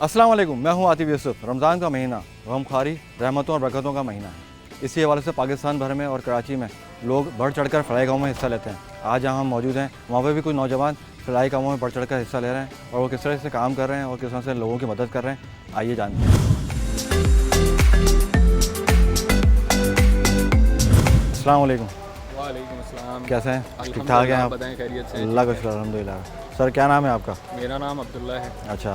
अस्सलाम वालेकुम, मैं हूं आतिफ यूसुफ। रमज़ान का महीना गमख्वारी, रहमतों और बरकतों का महीना है। इसी हवाले से पाकिस्तान भर में और कराची में लोग बढ़ चढ़कर फलाई कामों में हिस्सा लेते हैं। आज जहां हम मौजूद हैं वहाँ पर भी कुछ नौजवान फलाई कामों में बढ़ चढ़कर हिस्सा ले रहे हैं और वो किस तरह से काम कर रहे हैं और किस तरह से लोगों की मदद कर रहे हैं, आइए जानते हैं। अस्सलाम वालेकुम। वालेकुम अस्सलाम। कैसे हैं? ठीक ठाक हैं आप? बताएं खैरियत से? अल्लाह का शुक्र, अल्हम्दुलिल्लाह। सर क्या नाम है आपका? मेरा नाम अब्दुल्ला है। अच्छा,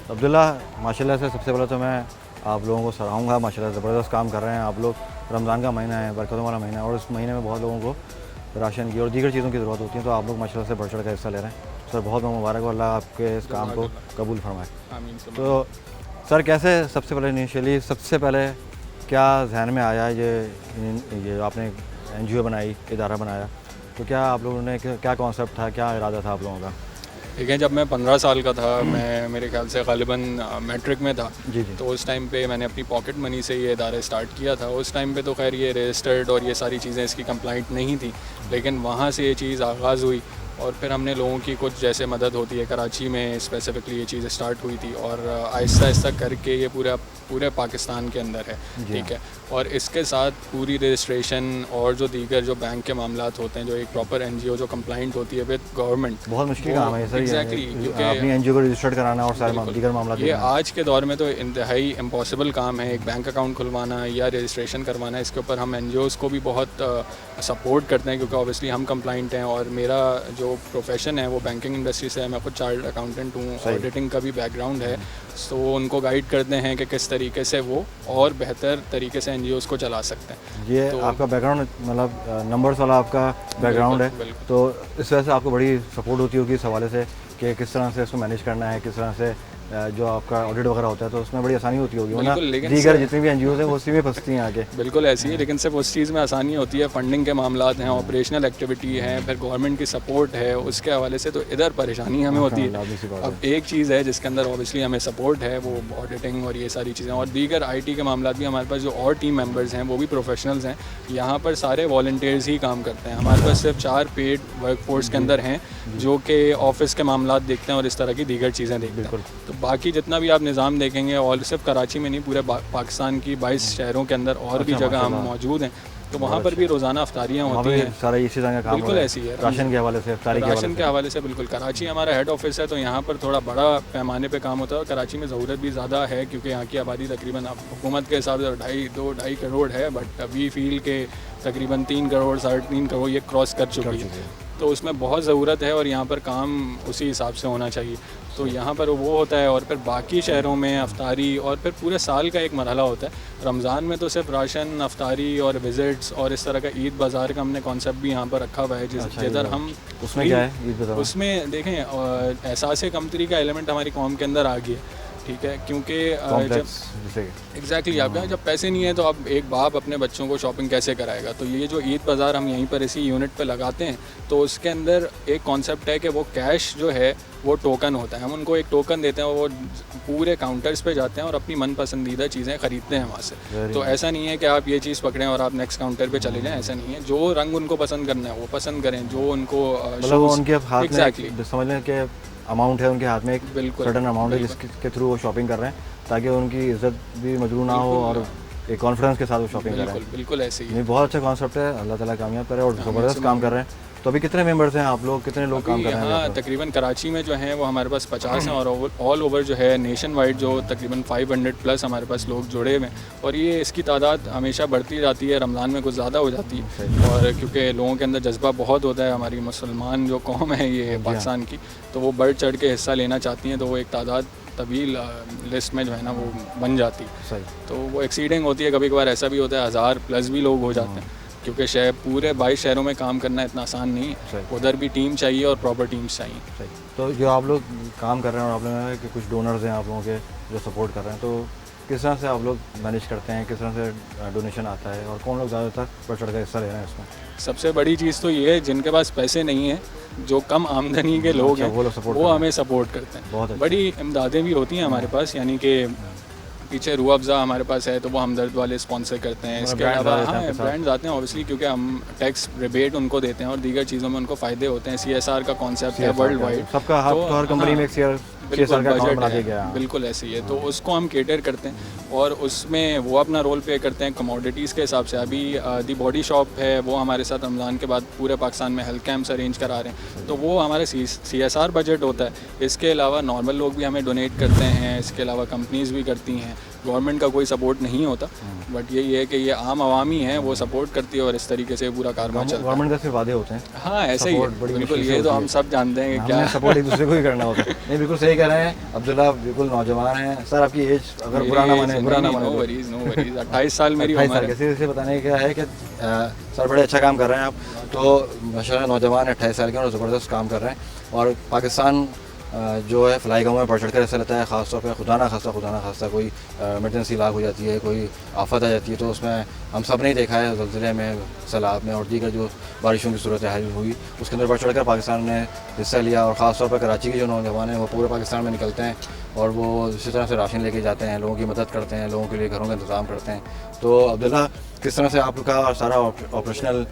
अब्दुल्ला माशाल्लाह से सबसे पहले तो मैं आप लोगों को सराहूँगा। माशाल्लाह ज़बरदस्त काम कर रहे हैं आप लोग। रमज़ान का महीना है, बरकतों वाला महीना है और इस महीने में बहुत लोगों को राशन की और दीगर चीज़ों की ज़रूरत होती है, तो आप लोग माशाल्लाह से बढ़ चढ़ कर हिस्सा ले रहे हैं। सर बहुत बहुत मुबारक हो, अल्लाह आपके इस काम को कबूल फरमाए। आमीन। तो सर कैसे सबसे पहले इनिशियली सबसे पहले क्या जहन में आया ये आपने NGO बनाई, इदारा बनाया, तो क्या आप लोगों ने क्या कॉन्सेप्ट था, क्या इरादा था आप लोगों का? ठीक है, जब मैं 15 साल का था, मैं मेरे ख्याल से ग़ालिबन मैट्रिक में था। जी। तो उस टाइम पे मैंने अपनी पॉकेट मनी से ये इदारा स्टार्ट किया था। उस टाइम पे तो खैर ये रजिस्टर्ड और ये सारी चीज़ें इसकी कंप्लाइंट नहीं थी, लेकिन वहाँ से ये चीज़ आगाज़ हुई और फिर हमने लोगों की कुछ जैसे मदद होती है, कराची में स्पेसिफिकली ये चीज़ स्टार्ट हुई थी और आहिस्ता आहिस्ता करके ये पूरे पाकिस्तान के अंदर है। ठीक है, और इसके साथ पूरी रजिस्ट्रेशन और जो दीगर जो बैंक के मामलात होते हैं, जो एक प्रॉपर NGO जो कंप्लाइंट होती है विद गवर्नमेंट, बहुत मुश्किल काम है सर। एग्जैक्टली, क्योंकि अपनी NGO को रजिस्टर्ड कराना और सारे दीगर मामला ये आज के दौर में तो इंतहाई इम्पॉसिबल काम है। एक बैंक अकाउंट खुलवाना या रजिस्ट्रेशन करवाना, इसके ऊपर हम NGOs को भी बहुत सपोर्ट करते हैं, क्योंकि ऑब्वियसली हम कंप्लाइंट हैं और मेरा जो प्रोफेशन है वो बैंकिंग इंडस्ट्री से है। मैं खुद चार्टर्ड अकाउंटेंट हूँ, ऑडिटिंग का भी बैकग्राउंड है, तो उनको गाइड करते हैं कि किस तरीके से वो और बेहतर तरीके से NGOs को चला सकते हैं। ये तो आपका बैकग्राउंड मतलब नंबर्स वाला आपका बैकग्राउंड है, तो इस वजह से आपको बड़ी सपोर्ट होती होगी इस हवाले से कि किस तरह से इसको मैनेज करना है, किस तरह से जो आपका ऑडिट वगैरह होता है, तो उसमें बड़ी आसानी होती होगी ना। दीगर जितनी भी NGOs हैं वो उसी में फंसती हैं आगे। बिल्कुल ऐसी है, लेकिन सिर्फ उस चीज़ में आसानी होती है, फंडिंग के मामलात हैं, ऑपरेशनल एक्टिविटी हैं, फिर गवर्नमेंट की सपोर्ट है, उसके हवाले से तो इधर परेशानी हमें होती है। अब एक चीज़ है जिसके अंदर ऑब्वियसली हमें सपोर्ट है, वो ऑडिटिंग और ये सारी चीज़ें, और दीगर IT के मामलात भी हमारे पास जो और टीम मेम्बर्स हैं वो भी प्रोफेशनल्स हैं। यहाँ पर सारे वॉलंटियर्स ही काम करते हैं। हमारे पास सिर्फ 4 पेड वर्कफोर्स के अंदर हैं जो कि ऑफिस के मामलात देखते हैं और इस तरह की दीगर चीज़ें देखते हैं। तो बाकी जितना भी आप निज़ाम देखेंगे, और सिर्फ कराची में नहीं, पूरे पाकिस्तान की 22 शहरों के अंदर और भी जगह हम मौजूद हैं, तो वहाँ पर भी रोज़ाना अफ्तारियाँ होती हैं। सारा इसी तरह का काम बिल्कुल ऐसी है, राशन के हवाले से, राशन के हवाले से। बिल्कुल, कराची हमारा हेड ऑफिस है, तो यहाँ पर थोड़ा बड़ा पैमाने पे काम होता है और कराची में ज़रूरत भी ज़्यादा है, क्योंकि यहाँ की आबादी तकरीबन हुकूमत के हिसाब से 2.5 करोड़ है, बट वी फील के तकरीबन 3 करोड़ 3.5 करोड़ ये क्रॉस कर चुकी है, तो उसमें बहुत ज़रूरत है और यहाँ पर काम उसी हिसाब से होना चाहिए। तो यहाँ पर वो होता है, और फिर बाकी शहरों में अफ्तारी और फिर पूरे साल का एक मरहला होता है। रमज़ान में तो सिर्फ राशन, अफ्तारी और विज़िट्स और इस तरह का ईद बाज़ार का हमने कॉन्सेप्ट भी यहाँ पर रखा हुआ है, जिधर हम उसमें क्या है ईद बाज़ार? उसमें देखें एहसास कमतरी का एलिमेंट हमारी कौम के अंदर आ गया है। ठीक है, क्योंकि जब एग्जैक्टली आपका जब पैसे नहीं है तो अब एक बाप अपने बच्चों को शॉपिंग कैसे कराएगा। तो ये जो ईद बाज़ार हम यहीं पर इसी यूनिट पे लगाते हैं, तो उसके अंदर एक कॉन्सेप्ट है कि वो कैश जो है वो टोकन होता है। हम उनको एक टोकन देते हैं, वो पूरे काउंटर्स पे जाते हैं और अपनी मन पसंदीदा चीज़ें ख़रीदते हैं वहाँ से। तो ऐसा नहीं है कि आप ये चीज़ पकड़ें और आप नेक्स्ट काउंटर पे चले जाएं, ऐसा नहीं है। जो रंग उनको पसंद करना है वो पसंद करें, जो उनको उनके हाथ में समझ लें कि अमाउंट है उनके हाथ में, एक सर्टेन अमाउंट है जिसके थ्रू वो शॉपिंग कर रहे हैं, ताकि उनकी इज्जत भी मजरूह ना हो और एक कॉन्फिडेंस के साथ वो शॉपिंग कर रहे हैं। बिल्कुल ऐसे ही। बहुत अच्छा कॉन्सेप्ट है, अल्लाह ताला कामयाब करे और ज़बरदस्त काम कर रहे हैं। तो अभी कितने मेंबर्स हैं आप लोग, कितने लोग काम कर रहे हैं? हाँ, तकरीबन कराची में जो हैं वो हमारे पास 50 हैं, और ऑल ओवर जो है नेशन वाइड जो तकरीबन 500 प्लस हमारे पास लोग जुड़े हुए हैं, और ये इसकी तादाद हमेशा बढ़ती जाती है। रमज़ान में कुछ ज़्यादा हो जाती है, और क्योंकि लोगों के अंदर जज्बा बहुत होता है, हमारी मुसलमान जो कौम है ये पाकिस्तान की, तो वो बढ़ चढ़ के हिस्सा लेना चाहती हैं, तो वो एक तादाद तवील लिस्ट में जो है ना वो बन जाती है। तो वो एक्सीडिंग होती है, कभी कभार ऐसा भी होता है 1000 प्लस भी लोग हो जाते हैं, क्योंकि पूरे 22 शहरों में काम करना इतना आसान नहीं है। उधर भी टीम चाहिए और प्रॉपर टीम्स चाहिए। तो जो आप लोग काम कर रहे हैं और आप लोगों के कुछ डोनर्स हैं आप लोगों के जो सपोर्ट कर रहे हैं, तो किस तरह से आप लोग मैनेज करते हैं, किस तरह से डोनेशन आता है और कौन लोग ज़्यादातर बढ़ चढ़ कर हिस्सा ले रहे हैं इसमें? सबसे बड़ी चीज़ तो ये है, जिनके पास पैसे नहीं हैं, जो कम आमदनी के लोग हैं, वो हमें सपोर्ट करते हैं। बहुत बड़ी इमदादें भी होती हैं हमारे पास, यानी कि पीछे रूह अफ़ज़ा हमारे पास है, तो वो हमदर्द वाले स्पॉन्सर करते हैं। इसके अलावा हाँ ब्रांड्स आते हैं ऑब्वियसली, क्योंकि हम टैक्स रिबेट उनको देते हैं और दीगर चीज़ों में उनको फ़ायदे होते हैं। CSR का कॉन्सेप्ट है वर्ल्ड वाइड, सबका हर कंपनी में एक 6 साल का अकाउंट बना के गया। बिल्कुल ऐसे ही है, तो उसको हम केटर करते हैं और उसमें वो अपना रोल प्ले करते हैं कमोडिटीज़ के हिसाब से। अभी दी बॉडी शॉप है, वो हमारे साथ रमज़ान के बाद पूरे पाकिस्तान में हेल्थ कैंप्स अरेंज करा रहे हैं, तो वो हमारे CSR बजट होता है। इसके अलावा नॉर्मल लोग भी हमें डोनेट करते हैं, इसके अलावा कंपनीज़ भी करती हैं। गवर्नमेंट का कोई सपोर्ट नहीं होता, बट यही है कि ये आम आवामी है वो सपोर्ट करती है और इस तरीके से पूरा कारोबार चलता है। गवर्नमेंट के सिर्फ वादे होते हैं। हाँ ऐसे ही है, बिल्कुल, ये तो हम सब जानते हैं कि क्या सपोर्ट एक दूसरे को ही करना होता है। नहीं, बिल्कुल सही कह रहे हैं अब्दुल्ला, बिल्कुल नौजवान हैं सर। आपकी एज अगर बुरा ना माने नो वरीज 28 साल मेरी 28 उम्र साल है। कैसे इसे बताने क्या है कि सर बड़े अच्छा काम कर रहे हैं आप, तो माशाल्लाह नौजवान 28 साल के और ज़बरदस्त काम कर रहे हैं। और पाकिस्तान जो है फलाई गाँव में बढ़ चढ़ कर ऐसा लगता है, ख़ासतौर पर खुदा ना खास्ता कोई इमरजेंसी लाग हो जाती है, कोई आफत आ जाती है, तो उसमें हम सब ने देखा है ज़लज़ले में, सैलाब में और दीगर जो बारिशों की सूरत हाल हुई, उसके अंदर बढ़ चढ़ कर पाकिस्तान ने हिस्सा लिया। और ख़ासतौर पर कराची के जो नौजवान हैं वो पूरे पाकिस्तान में निकलते हैं और वो इसी तरह से राशन लेके जाते हैं, लोगों की मदद करते हैं, लोगों के लिए घरों का इंतज़ाम करते हैं। तो अब्दुल्ला, किस तरह से आपका सारा ऑपरेशनल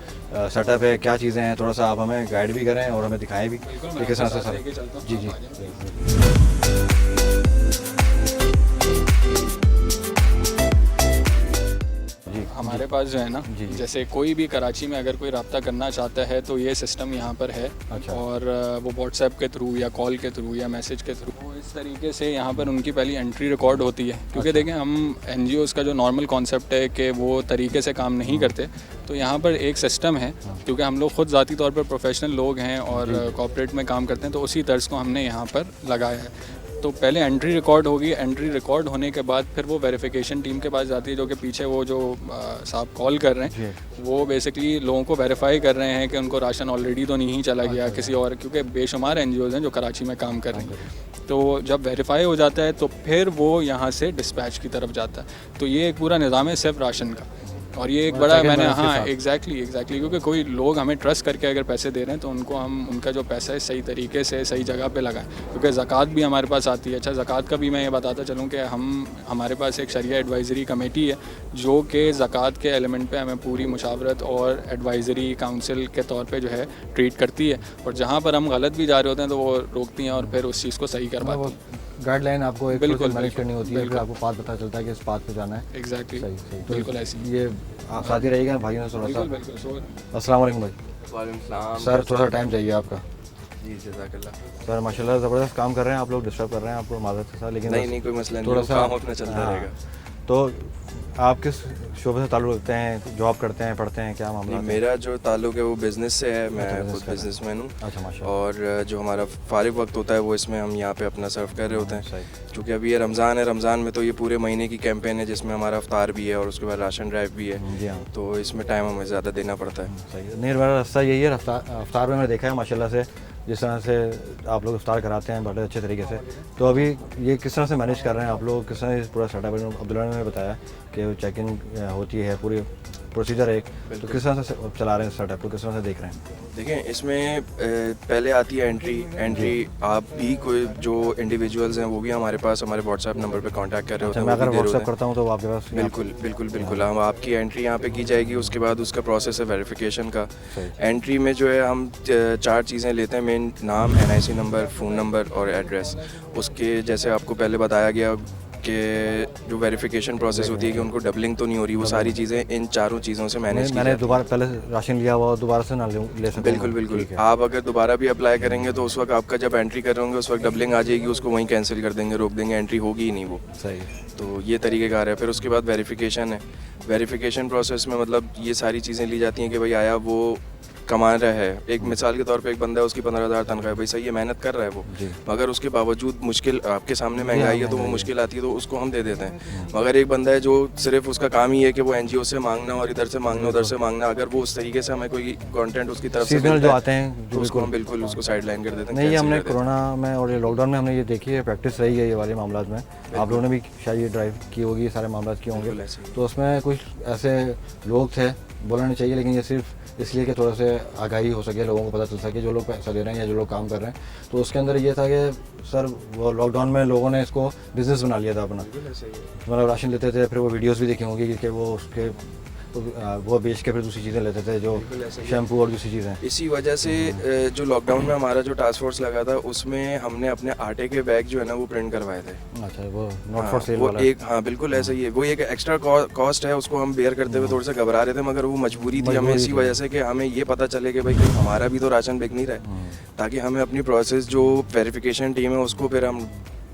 सेटअप है, क्या चीज़ें हैं, थोड़ा सा आप हमें गाइड भी करें और हमें दिखाएं भी कि किस तरह से सर। जी जी हमारे पास जो है ना, जैसे कोई भी कराची में अगर कोई रब्ता करना चाहता है तो ये सिस्टम यहाँ पर है। अच्छा। और वो व्हाट्सएप के थ्रू या कॉल के थ्रू या मैसेज के थ्रू इस तरीके से यहाँ पर उनकी पहली एंट्री रिकॉर्ड होती है। क्योंकि देखें, हम NGOs का जो नॉर्मल कॉन्सेप्ट है कि वो तरीके से काम नहीं करते, तो यहाँ पर एक सिस्टम है। क्योंकि हम लोग ख़ुद ज़ाती तौर पर प्रोफेशनल लोग हैं और कॉर्पोरेट में काम करते हैं, तो उसी तर्ज को हमने यहाँ पर लगाया है। तो पहले एंट्री रिकॉर्ड होगी, एंट्री रिकॉर्ड होने के बाद फिर वो वेरिफिकेशन टीम के पास जाती है, जो कि पीछे वो जो साहब कॉल कर रहे हैं, वो बेसिकली लोगों को वेरीफाई कर रहे हैं कि उनको राशन ऑलरेडी तो नहीं चला गया किसी और, क्योंकि बेशुमार NGOs हैं जो कराची में काम कर रहे हैं। तो जब वेरीफाई हो जाता है तो फिर वो यहाँ से डिस्पैच की तरफ जाता है। तो ये एक पूरा निज़ाम है सिर्फ राशन का, और ये एक बड़ा मैंने एग्जैक्टली क्योंकि कोई लोग हमें ट्रस्ट करके अगर पैसे दे रहे हैं तो उनको हम उनका जो पैसा है सही तरीके से सही जगह पे लगाएं। क्योंकि ज़कात भी हमारे पास आती है। अच्छा, ज़कात का भी मैं ये बताता चलूँ कि हमारे पास एक शरिया एडवाइज़री कमेटी है जो कि ज़कात के एलिमेंट पे हमें पूरी मुशावरत और एडवाइज़री काउंसिल के तौर पे जो है ट्रीट करती है, और जहाँ पर हम गलत भी जा रहे होते हैं तो वो रोकती हैं और फिर उस चीज़ को सही करवाती हैं। गाइडलाइन आपको एक बिल्कुल मैनेज करनी होती है, फिर आपको पाथ पता चलता है कि इस पाथ पे जाना है। एग्जैक्टली, सही बिल्कुल ऐसी ये आप साथ ही रहिएगा भाई ने थोड़ा सा। अस्सलाम वालेकुम भाई। वालेकुम सलाम सर, थोड़ा सा टाइम चाहिए आपका। जी जज़ाकल्लाह। सर माशाल्लाह ज़बरदस्त काम कर रहे हैं आप लोग, डिस्टर्ब कर रहे हैं आपको माज़रत के साथ, लेकिन नहीं कोई मसला नहीं, थोड़ा सा काम अपना चलता रहेगा। तो आप किस शोबे से ताल्लुक़ रखते हैं, जॉब करते हैं, पढ़ते हैं, क्या मामला है? मेरा जो ताल्लुक है वो बिज़नेस से है, मैं खुद बिजनेसमैन हूँ। अच्छा, माशाल्लाह। और जो हमारा फारिग वक्त होता है वो इसमें हम यहाँ पे अपना सर्व कर रहे होते हैं। क्योंकि अभी ये रमज़ान है, रमज़ान में तो ये पूरे महीने की कैंपेन है जिसमें हमारा अफ्तार भी है और उसके बाद राशन ड्राइव भी है। जी हाँ, तो इसमें टाइम हमें ज़्यादा देना पड़ता है। सही है। नहीं, मेरा रास्ता यही है, अफ्तार में मैंने देखा है माशाल्लाह से जिस तरह से आप लोग इफ्तार कराते हैं बड़े अच्छे तरीके से। तो अभी ये किस तरह से मैनेज कर रहे हैं आप लोग, किस तरह से पूरा सेटअप है? अब्दुल्ला ने बताया कि चेक इन होती है, पूरी प्रोसीजर है, तो किस तरह से चला रहे हैं सेटअप को, किस तरह से देख रहे हैं? देखें, इसमें पहले आती है एंट्री। आप भी कोई जो इंडिविजुअल्स हैं वो भी हमारे पास हमारे व्हाट्सएप नंबर पे कांटेक्ट कर रहे होते हैं। मैं अगर व्हाट्सएप करता हूँ तो आपके पास बिल्कुल हम आपकी एंट्री यहाँ पे की जाएगी। उसके बाद उसका प्रोसेस है वेरिफिकेशन का। एंट्री में जो है हम 4 चीज़ें लेते हैं मेन: नाम, NIC नंबर, फ़ोन नंबर और एड्रेस। उसके जैसे आपको पहले बताया गया कि जो वेरिफिकेशन प्रोसेस होती है कि उनको डबलिंग तो नहीं हो रही, वो सारी चीज़ें इन 4 चीज़ों से मैनेज मैंने दोबारा पहले राशन लिया हुआ दोबारा से ना ले सकते? बिल्कुल। आप अगर दोबारा भी अप्लाई करेंगे तो उस वक्त आपका जब एंट्री कर रहे होंगे उस वक्त डबलिंग आ जाएगी, उसको वहीं कैंसिल कर देंगे, रोक देंगे, एंट्री होगी ही नहीं वो। सही। तो ये तरीक़ेकार है। फिर उसके बाद वेरिफिकेशन है। वेरिफिकेशन प्रोसेस में मतलब ये सारी चीज़ें ली जाती हैं कि भाई आया वो कमा रहा है। एक मिसाल के तौर पे एक बंदा है, उसकी 15,000 तनख्वाह है, भाई सही है, मेहनत कर रहा है वो, मगर उसके बावजूद मुश्किल आपके सामने महंगाई है तो वो मुश्किल आती है तो उसको हम दे देते हैं। मगर एक बंदा है जो सिर्फ उसका काम ही है कि वो NGO से मांगना और इधर से मांगना उधर से मांगना, अगर वो उस तरीके से हमें कोई कंटेंट उसकी तरफ से जो आते हैं तो उसको हम बिल्कुल उसको साइड लाइन कर देते हैं। नहीं, हमने कोरोना में और ये लॉकडाउन में हमने ये देखी है, प्रैक्टिस रही है ये वाले मामला में। आप लोगों ने भी शायद ये ड्राइव की होगी, ये सारे मामला किए होंगे, तो उसमें कुछ ऐसे लोग थे, बोलना नहीं चाहिए, लेकिन ये सिर्फ इसलिए कि थोड़ा से आगाही हो सके, लोगों को पता चल सके जो लोग पैसा दे रहे हैं या जो लोग काम कर रहे हैं। तो उसके अंदर ये था कि सर वो लॉकडाउन में लोगों ने इसको बिज़नेस बना लिया था अपना, मतलब राशन लेते थे, फिर वो वीडियोस भी देखी होंगी कि वो उसके तो वो बेच के फिर दूसरी चीज़ें लेते थे, जो शैम्पू और दूसरी चीज़ें। इसी वजह से जो लॉकडाउन में हमारा जो टास्क फोर्स लगा था उसमें हमने अपने आटे के बैग जो है ना वो प्रिंट करवाए थे। अच्छा, वो नॉट हाँ, फॉर सेल वो वाला। एक, हाँ बिल्कुल ऐसा ही है। वो एक एक्स्ट्रा कॉस्ट है, उसको हम बेयर करते हुए थोड़ा सा घबरा रहे थे, मगर वो मजबूरी थी हमें इसी वजह से कि हमें ये पता चले कि भाई कहीं हमारा भी तो राशन बिक नहीं रहा है, ताकि हमें अपनी प्रोसेस जो वेरिफिकेशन टीम है उसको फिर हम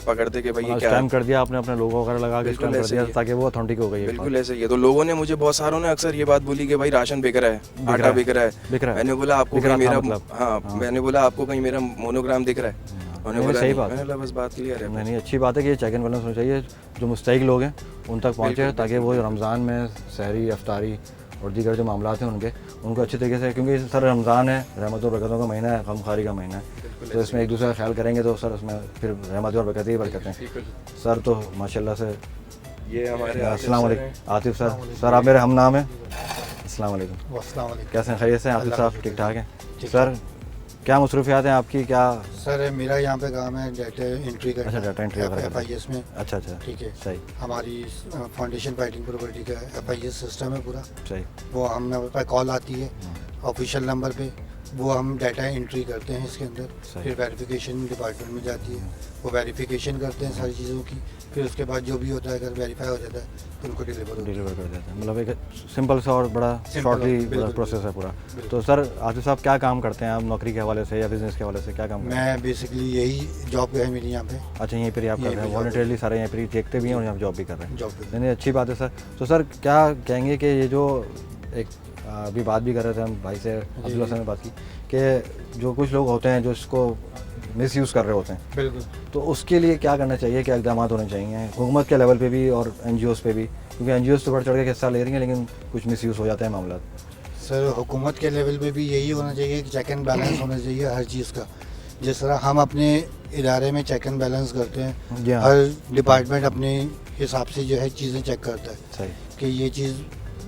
पकड़ते कि भाई ये क्या स्टैम्प कर दिया आपने, अपने लोगो वगैरह लगा के बिल्कुल स्टैम्प कर ऐसे दिया ही है। ताकि वो ऑथेंटिक हो गई। बिल्कुल ऐसे ही है। तो लोगों ने मुझे, बहुत सारों ने अक्सर ये बात बोली कि भाई राशन बिक रहा है, आटा बिक रहा बिक रहा है। है। मैंने बोला आपको बिक रहा कहीं था मेरा, मतलब। हाँ मैंने बोला आपको कहीं मेरा मोनोग्राम दिख रहा है? उन्होंने बोला सही नहीं। बात है। मैंने बोला बस बात क्लियर है। नहीं, अच्छी बात है कि ये चेक एंड बैलेंस होना चाहिए, जो मुस्तहिक लोग हैं उन तक पहुँचे, ताकि वो रमज़ान में सहरी, अफ्तारी और दीगर जो मामला हैं उनको अच्छी तरीके से, क्योंकि सर रमज़ान है, रहमतों और बरकतों का महीना है, गमखारी का महीना है, तो इसमें एक दूसरे का ख्याल करेंगे तो सर उसमें फिर रहमत और बरकत ही बरकत हैं। सर तो माशाल्लाह से ये हमारे अस्सलाम वालेकुम आतिफ सर। सर आप मेरे हम नाम हैं। अस्सलाम वालेकुम। कैसे हैं, खैरियत से हैं आतिफ साहब? ठीक ठाक हैं सर। क्या मसरूफियात हैं आपकी? क्या सर मेरा यहाँ पे काम है डाटा एंट्री करना। अच्छा, डाटा एंट्री वगैरह करना। FIS में। अच्छा अच्छा, ठीक है, सही हमारी फाउंडेशन फाइटिंग प्रॉपर्टी का FIS सिस्टम है पूरा। सही। वो हमें पर कॉल आती है ऑफिशियल नंबर पे, वो हम डाटा एंट्री करते हैं इसके अंदर, सही। फिर वेरिफिकेशन डिपार्टमेंट में जाती है, वो वेरिफिकेशन करते हैं सारी चीज़ों की, फिर उसके बाद जो भी होता है अगर वेरीफाई हो जाता है तो उनको डिलीवर कर देते हैं। मतलब एक सिंपल सा और बड़ा Simple, शॉर्टली बिल्कुल, प्रोसेस है पूरा। बिल्कुल। तो सर आतिफ साहब क्या काम करते हैं आप, नौकरी के हवाले से या बिजनेस के हवाले से क्या काम करते हैं? मैं बेसिकली यही जॉब है मेरी यहाँ पे, अच्छा, यहीं पर ही आप कर यहीं रहे हैं पे job वॉलंटियरली, सारे यहीं पर ही देखते भी हैं और यहाँ जॉब भी कर रहे हैं। जॉब पे। नहीं नहीं, अच्छी बात है सर। तो सर क्या कहेंगे कि ये जो एक अभी बात भी कर रहे थे हम भाई से, अब्दुल्ला से ने बात की कि जो कुछ लोग होते हैं जो इसको मिस यूज़ कर रहे होते हैं, बिल्कुल। तो उसके लिए क्या करना चाहिए, क्या इकदाम होने चाहिए हुकूमत के लेवल पे भी और NGOs पे भी, क्योंकि NGOs तो बढ़ चढ़ के हिस्सा ले रही हैं लेकिन कुछ मिस यूज़ हो जाते हैं मामला। सर हुकूमत के लेवल पे भी यही होना चाहिए कि चेक एंड बैलेंस होना चाहिए हर चीज़ का। जिस तरह हम अपने इदारे में चेक एंड बैलेंस करते हैं, जी हाँ। हर डिपार्टमेंट अपने हिसाब से जो है चीज़ें चेक करता है सही। कि ये चीज़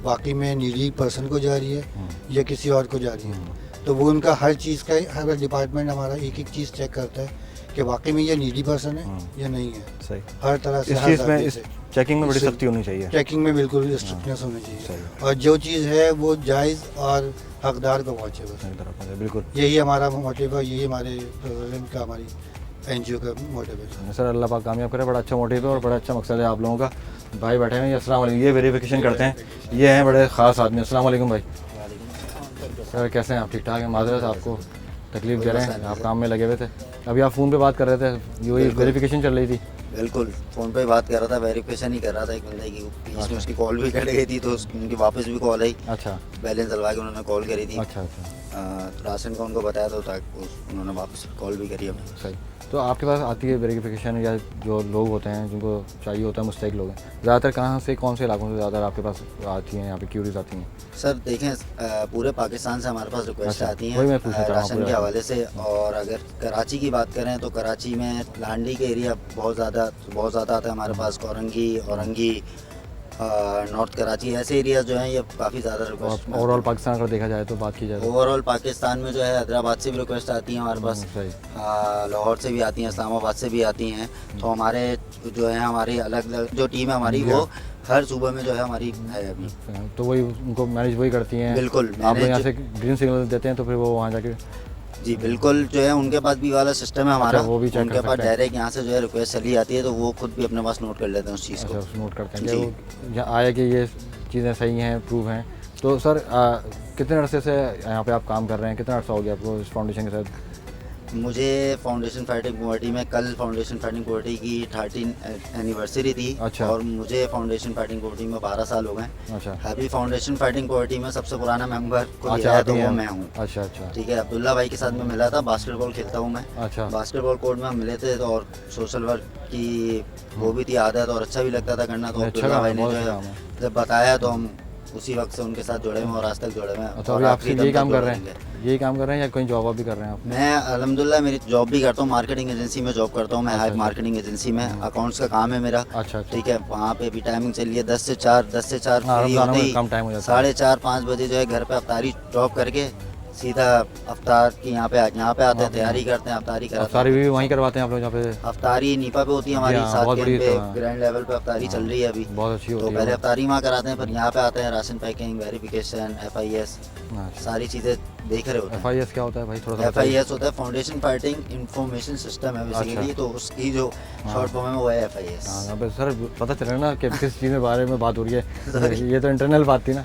वाकई में नीडी पर्सन को जा रही है या किसी और को जा रही है। तो वो उनका हर चीज़ का, हर डिपार्टमेंट हमारा एक एक चीज़ चेक करता है कि वाकई में ये नीडी पर्सन है या नहीं है। सही। हर तरह से, इस हर चीज़ में, तरीके इस से चेकिंग में बड़ी इससे- सख्ती होनी चाहिए। चेकिंग में बिल्कुल स्ट्रिक्टनेस होनी चाहिए, सही। और जो चीज़ है वो जायज़ और हकदार को पहुँचे बस। सही तरफ है, बिल्कुल। यही हमारा मोटिव है, यही हमारे प्रेसिडेंट का, हमारी NGO का मोटिव है। सर अल्लाह पाक कामयाब करे, बड़ा अच्छा मोटिव है और बड़ा अच्छा मकसद है आप लोगों का। भाई बैठे हैं, अस्सलाम वालेकुम, ये वेरिफिकेशन करते हैं, ये हैं बड़े ख़ास आदमी। अस्सलाम वालेकुम भाई। सर कैसे हैं आप? ठीक ठाक हैं? माजरत आपको तकलीफ दे रहे हैं, आप काम में लगे हुए थे। अभी आप फ़ोन पे बात कर रहे थे, वही वेरिफिकेशन चल रही थी। बिल्कुल, फ़ोन पे बात कर रहा था, वेरिफिकेशन ही कर रहा था एक बंदे की, बीच में उसकी कॉल भी कट गई थी तो उनकी वापस भी कॉल आई, अच्छा बैलेंस डलवा के उन्होंने कॉल करी थी। अच्छा अच्छा, तो राशन का उनको बताया था ताकि उन्होंने वापस कॉल भी करी हमें। सही। तो आपके पास आती है वेरिफिकेशन, या जो लोग होते हैं जिनको चाहिए होता है, मुस्तहिक लोग हैं, ज़्यादातर कहाँ से, कौन से इलाकों से ज़्यादातर आपके पास आती हैं, यहाँ पे क्यूरीज आती हैं? सर देखें, पूरे पाकिस्तान से हमारे पास रिक्वेस्ट अच्छा, आती वही मैं हैं पूछना चाह रहा हूँ राशन पूरे के हवाले से। और अगर कराची की बात करें तो कराची में लांडी के एरिया बहुत ज़्यादा आता है हमारे पास, कोरंगी, औरंगी, नॉर्थ कराची, ऐसे एरिया जो हैं ये काफ़ी ज़्यादा रिक्वेस्ट। ओवरऑल पाकिस्तान अगर देखा जाए तो, बात की जाए तो ओवरऑल पाकिस्तान में जो है हैदराबाद से भी रिक्वेस्ट आती हैं हमारे पास, सही। लाहौर से भी आती हैं, इस्लामाबाद से भी आती हैं। तो हमारे जो है, हमारी अलग अलग जो टीम है हमारी, वो हर सूबे में जो है हमारी है अभी। तो वही उनको मैनेज वही करती हैं। बिल्कुल, आप लोग यहाँ मैनेज- से ग्रीन सिग्नल देते हैं तो फिर वो वहाँ जाके, जी बिल्कुल, जो है उनके पास भी वाला सिस्टम है हमारा, अच्छा, वो भी चेक उनके कर पास सकते हैं। डायरेक्ट यहाँ से जो है रिक्वेस्ट चली जाती है तो वो खुद भी अपने पास नोट कर लेते हैं उस चीज़ को। अच्छा नोट करते हैं जी। कि वो यहाँ आया कि ये चीज़ें सही हैं, प्रूव हैं। तो सर कितने अरसे से यहाँ पे आप काम कर रहे हैं, कितना अर्सा हो गया आपको इस फाउंडेशन के साथ? मुझे फाउंडेशन फाइटिंग कमेटी में, कल फाउंडेशन फाइटिंग कमेटी की 13 एनिवर्सरी थी। अच्छा। और मुझे फाउंडेशन फाइटिंग कमेटी में 12 साल हो गए। अच्छा अभी फाउंडेशन फाइटिंग कमेटी में सबसे पुराना मेंबर कोई अच्छा, है आप तो ही वो हैं। मैं हूँ। अच्छा अच्छा ठीक है, अब्दुल्ला भाई के साथ में मिला था, बास्केटबॉल खेलता हूँ मैं। अच्छा बास्केटबॉल कोर्ट में हम मिले थे तो, और सोशल वर्क की वो भी थी आदत और अच्छा भी लगता था करना। तो अच्छा अब्दुल्ला काम भाई है, ने बहुत जो अच्छा है काम है। जब बताया तो हम उसी वक्त से उनके साथ जुड़े हुए हैं और आज तक जुड़े हुए हैं। अच्छा, और अभी आप आखिरी सिर्फ दम यही तक काम कर जुड़े रहे हैं, रहेंगे। यही काम कर रहे हैं या कोई जॉब भी कर रहे हैं आप? मैं अल्हम्दुलिल्लाह मेरी जॉब भी करता हूँ, मार्केटिंग एजेंसी में जॉब करता हूँ मैं, हाइप अच्छा। मार्केटिंग एजेंसी में अकाउंट्स का काम है मेरा। अच्छा अच्छा, ठीक है, वहाँ पे भी टाइमिंग चलिए 10 से 4 हाँ, फ्री रमज़ान होते में ही कम टाइम हो जाता है। 4:30 5 बजे जो है घर पे अफ्तारी ड्रॉप करके सीधा अफ्तार की यहाँ पे आते हैं, तैयारी करते हैं, अफ्तारी कराते अफ्तारी हैं। भी वहीं करवाते हैं आप लोग यहाँ पे? अफ्तारी नीपा पे होती है हमारी, हाँ, सात बहुत बड़ी पे तो, हाँ। ग्रैंड लेवल पे अफ्तारी चल रही है अभी। बहुत अच्छी तो होती पहले है। अफ्तारी वहाँ कराते हैं, फिर यहाँ पे आते हैं, राशन पैकिंग, वेरिफिकेशन, FIS, अच्छा। सारी चीज़ें देख रहे होते हैं। FIS क्या होता है भाई, थोड़ा सा बताइए। FIS होता है फाउंडेशन फाइटिंग इंफॉर्मेशन सिस्टम है बेसिकली, तो उसकी जो शॉर्ट फॉर्म है वो है FIS। हाँ, यहाँ पे सर पता चले ना कि किस चीज़ के बारे में बात हो रही है। ये तो इंटरनल बात थी ना।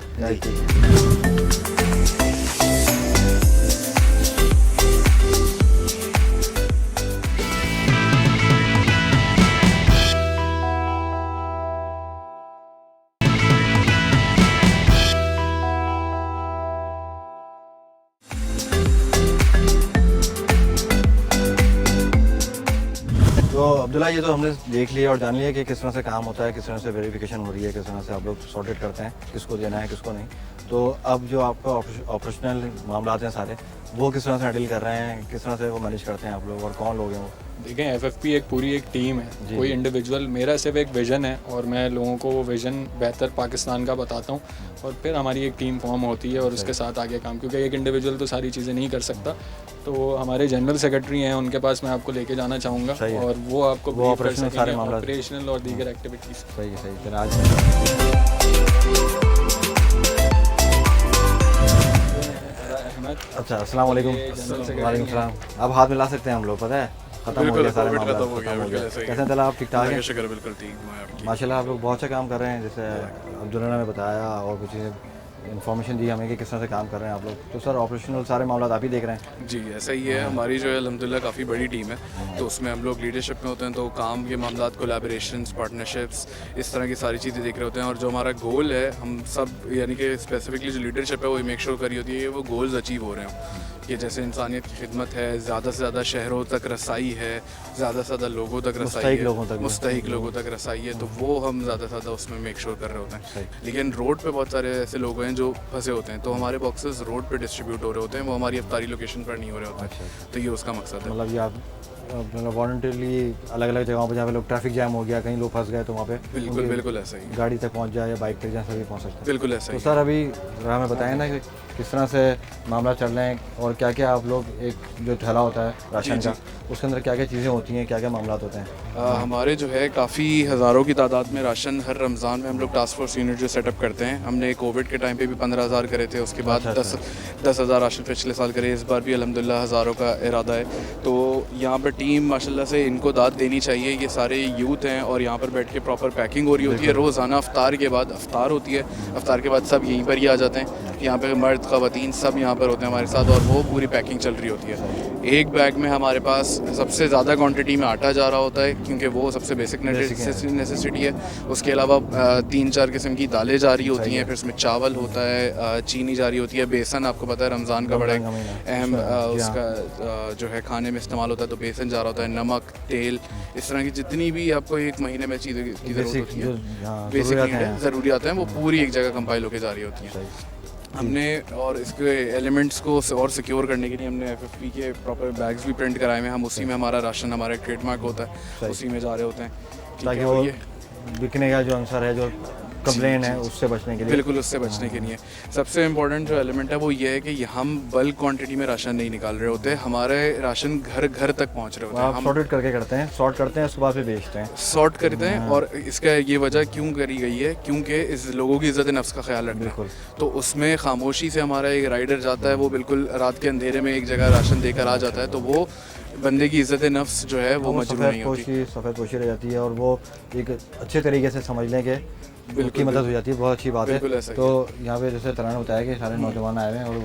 तो अब्दुल्ला, ये तो हमने देख लिया और जान लिया कि किस तरह से काम होता है, किस तरह से वेरिफिकेशन हो रही है, किस तरह से आप लोग सॉर्टेड करते हैं किसको देना है किसको नहीं। तो अब जो आपका ऑपरेशनल मामला हैं सारे, वो किस तरह से हैंडल कर रहे हैं, किस तरह से वो मैनेज करते हैं आप लोग, और कौन लोग हैं वो? देखें, FFP एक पूरी एक टीम है, जी। कोई इंडिविजुअल, मेरा सिर्फ एक विज़न है और मैं लोगों को वो विज़न बेहतर पाकिस्तान का बताता हूँ, और फिर हमारी एक टीम फॉर्म होती है और उसके साथ आगे काम, क्योंकि एक इंडिविजुअल तो सारी चीज़ें नहीं कर सकता। तो हमारे जनरल सेक्रेटरी हैं, उनके पास मैं आपको लेके जाना चाहूँगा सही है। और वो आपको वो brief कर operational सकेंगे, सारे मामला- ऑपरेशनल और दीगर एक्टिविटीज़। सही है, सही है। चलो आज अच्छा, अस्सलाम वालेकुम। वालेकुम सलाम। अब हाथ मिला सकते हैं हम लोग, पता है खत्म हो गया सारा मामला, खत्म हो गया। कैसे चला आप? ठीक ठाक है? शुक्र, बिल्कुल ठीक। माशाल्लाह आप लोग बहुत अच्छा काम कर रहे हैं। जैसे अब्दुल्ला ने बताया और कुछ इन्फॉर्मेशन दी हमें कि किस तरह से काम कर रहे हैं आप लोग। तो सर ऑपरेशनल सारे मामला आप ही देख रहे हैं? जी ऐसा ही है। हमारी जो है अल्हम्दुलिल्लाह काफ़ी बड़ी टीम है, तो उसमें हम लोग लीडरशिप में होते हैं, तो काम के मामला, कोलैबोरेशंस, पार्टनरशिप्स, इस तरह की सारी चीज़ें देख रहे होते हैं। और जो हमारा गोल है, हम सब यानी कि स्पेसिफिकली जो लीडरशिप है वो मेक श्योर करी होती है कि वो गोल्स अचीव हो रहे हों, कि जैसे इंसानियत की खिदमत है, ज़्यादा से ज़्यादा शहरों तक रसाई है, ज़्यादा से ज़्यादा लोगों तक रसाई मुस्तहिक है, लोगों तक भी। मुस्तहिक लोगों तक रसाई है, तो वो हम ज़्यादा से ज़्यादा उसमें मेक श्योर कर रहे होते हैं। लेकिन रोड पे बहुत सारे ऐसे लोग हैं जो फंसे होते हैं, तो हमारे बॉक्सेस रोड पे डिस्ट्रीब्यूट हो रहे होते हैं, वो हमारी अफ्तारी लोकेशन पर नहीं हो रहे होते हैं। तो ये उसका मकसद है। मतलब ये आप मतलब वॉलंटरली अलग अलग जगहों पर जहाँ पे लोग ट्रैफिक जैम हो गया, कहीं लोग फंस गए, तो वहाँ पे बिल्कुल उनकी बिल्कुल ऐसा ही है। गाड़ी तक पहुँच जाए या बाइक तक जहाँ से भी पहुँच सकते हैं। बिल्कुल ऐसा तो ही सर अभी हमें बताएं ना कि किस तरह से मामला चल रहे हैं और क्या क्या आप लोग, एक जो थैला होता है राशन जी, का, उसके अंदर क्या क्या चीज़ें होती हैं, क्या क्या मामला होते हैं? हमारे जो है काफ़ी हज़ारों की तादाद में राशन हर रमज़ान में हम लोग टास्क फोर्स यूनिट जो सेटअप करते हैं। हमने कोविड के टाइम पे भी 15,000 करे थे, उसके बाद अच्छा, 10,000 राशन पिछले साल करे, इस बार भी अल्हम्दुलिल्लाह हज़ारों का इरादा है। तो यहाँ पर टीम माशाल्लाह से इनको दाद देनी चाहिए। ये सारे यूथ हैं और यहाँ पर बैठ के प्रॉपर पैकिंग हो रही होती है। रोज़ाना अफ्तार के बाद अफ्तार होती है, अफ्तार के बाद सब यहीं पर ही आ जाते हैं। यहाँ पे मर्द ख़वातीन सब यहाँ पर होते हैं हमारे साथ, और वो पूरी पैकिंग चल रही होती है। एक बैग में हमारे पास सबसे ज़्यादा क्वांटिटी में आटा जा रहा होता है, क्योंकि वो सबसे बेसिक नेसेसिटी है। उसके अलावा 3-4 किस्म की दालें जा रही होती हैं, फिर उसमें चावल होता है, चीनी जा रही होती है, बेसन आपको पता है रमज़ान का बड़ा अहम उसका जो है खाने में इस्तेमाल होता है, तो बेसन जा रहा होता है, नमक, तेल, इस तरह की जितनी भी आपको एक महीने में चीज़ें की ज़रूरत होती है, बेसिक ज़रूरियात हैं, वो पूरी एक जगह कंपाइल होकर जा रही होती हैं। हमने और इसके एलिमेंट्स को और सिक्योर करने के लिए हमने FFP के प्रॉपर बैग्स भी प्रिंट कराए हुए हैं। हम उसी में हमारा राशन, हमारा एक ट्रेडमार्क होता है, उसी में जा रहे होते हैं, ताकि वो बिकने का जो आंसर है, जो कंप्लेन है, उससे बचने के लिए। बिल्कुल उससे बचने के लिए सबसे इम्पोर्टेंट जो एलिमेंट है वो ये है कि हम बल्क क्वांटिटी में राशन नहीं निकाल रहे होते, हमारे राशन घर घर तक पहुंच रहे होते हैं। आप हम सॉर्टेड करके करते हैं, सॉर्ट करते हैं, उसके बाद फिर बेचते हैं। सॉर्ट करते हैं, और इसका ये वजह क्यों करी गई है, क्योंकि इस लोगों की इज्जत नफ्स का ख्याल रखना है। तो उसमें खामोशी से हमारा एक राइडर जाता है, वो बिल्कुल रात के अंधेरे में एक जगह राशन देकर आ जाता है, तो वो बंदे की इज्जत नफ्स जो है वो मजरूह नहीं होती, सफ़ेद पोशी रह जाती है, और वो एक अच्छे तरीके से समझ लें कि उनकी मदद हो जाती है। बहुत अच्छी बात है। तो यहाँ पे जैसे तराना ने बताया कि सारे नौजवान आए हुए हैं, और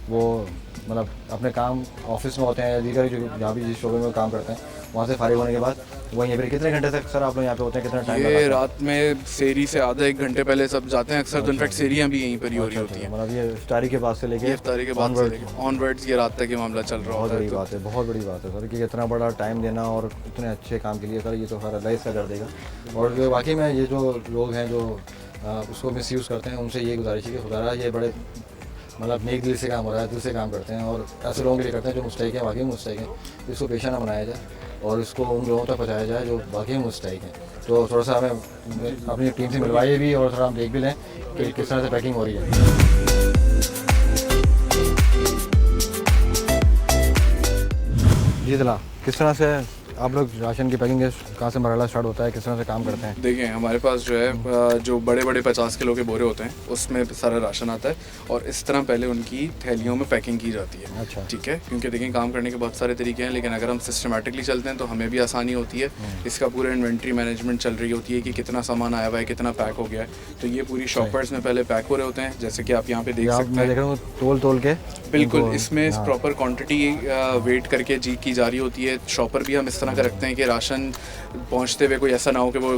वो मतलब अपने काम ऑफिस में होते हैं या दीगर जहाँ भी जिस शोबे में काम करते हैं, वहाँ से फारिग होने के बाद वहीं पर कितने घंटे तक सर आप लोग यहाँ पे होते हैं, कितना टाइम? ये रात में सेरी से आधा 1 घंटे पहले सब जाते हैं अक्सर, तो इनफैक्ट सेरियाँ भी यहीं पर ही हो रही होती हैं। मतलब ये इफ्तारी के बाद से लेके इफ्तारी के बाद से लेके ऑनवर्ड्स ये रात तक ये मामला चल रहा बहुत होता बड़ी है। बात है, बहुत बड़ी बात है सर, कि इतना बड़ा टाइम देना और इतने अच्छे काम के लिए सर, ये तो हर अल्लाह इसका कर देगा। और जो वाकई में ये जो लोग हैं जो उसको मिसयूज़ करते हैं, उनसे ये गुजारिश है कि खुदा ये बड़े मतलब नेक दिल से काम हो रहा है, दिल से काम करते हैं, और ऐसे लोगों के लिए करते हैं जो मुस्तहिक हैं, वाकई मुस्तहिक हैं। इसको पेशा ना बनाया जाए और इसको उन लोगों तक पहुँचाया जाए जो वाकई मुस्तहिक हैं। तो थोड़ा सा हमें अपनी टीम से मिलवाइए भी, और थोड़ा हम देख भी लें कि किस तरह से पैकिंग हो रही है। जी दिला, किस तरह से आप लोग राशन की पैकिंग कहाँ से मरहला स्टार्ट होता है, किस तरह से काम करते हैं? देखिए हमारे पास जो है जो बड़े बड़े 50 किलो के बोरे होते हैं उसमें सारा राशन आता है और इस तरह पहले उनकी थैलियों में पैकिंग की जाती है। अच्छा। ठीक है, क्योंकि देखिए काम करने के बहुत सारे तरीके हैं, लेकिन अगर हम सिस्टमेटिकली चलते हैं तो हमें भी आसानी होती है। इसका पूरा इन्वेंट्री मैनेजमेंट चल रही होती है कि कितना सामान आया हुआ है, कितना पैक हो गया है, तो ये पूरी शॉपर्स में पहले पैक हो रहे होते हैं, जैसे कि आप यहाँ पे देख सकते मैं देख हैं। रहा हूँ तोल के बिल्कुल, इनको- इसमें हाँ। प्रॉपर क्वांटिटी वेट करके जी की जा रही होती है। शॉपर भी हम इस तरह का रखते हैं कि राशन पहुंचते हुए कोई ऐसा ना हो कि वो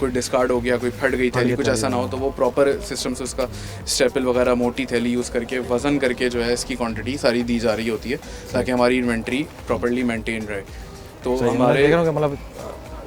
कोई डिस्कार्ड हो गया, कोई फट गई थैली, कुछ ऐसा ना हो, तो वो प्रॉपर सिस्टम से उसका स्टेपल वगैरह मोटी थैली यूज़ करके वज़न करके जो है इसकी क्वांटिटी सारी दी जा रही होती है ताकि हमारी इन्वेंट्री प्रॉपर्ली मेंटेन रहे। तो सही, मैं हमारे देख रहा हूँ कि मतलब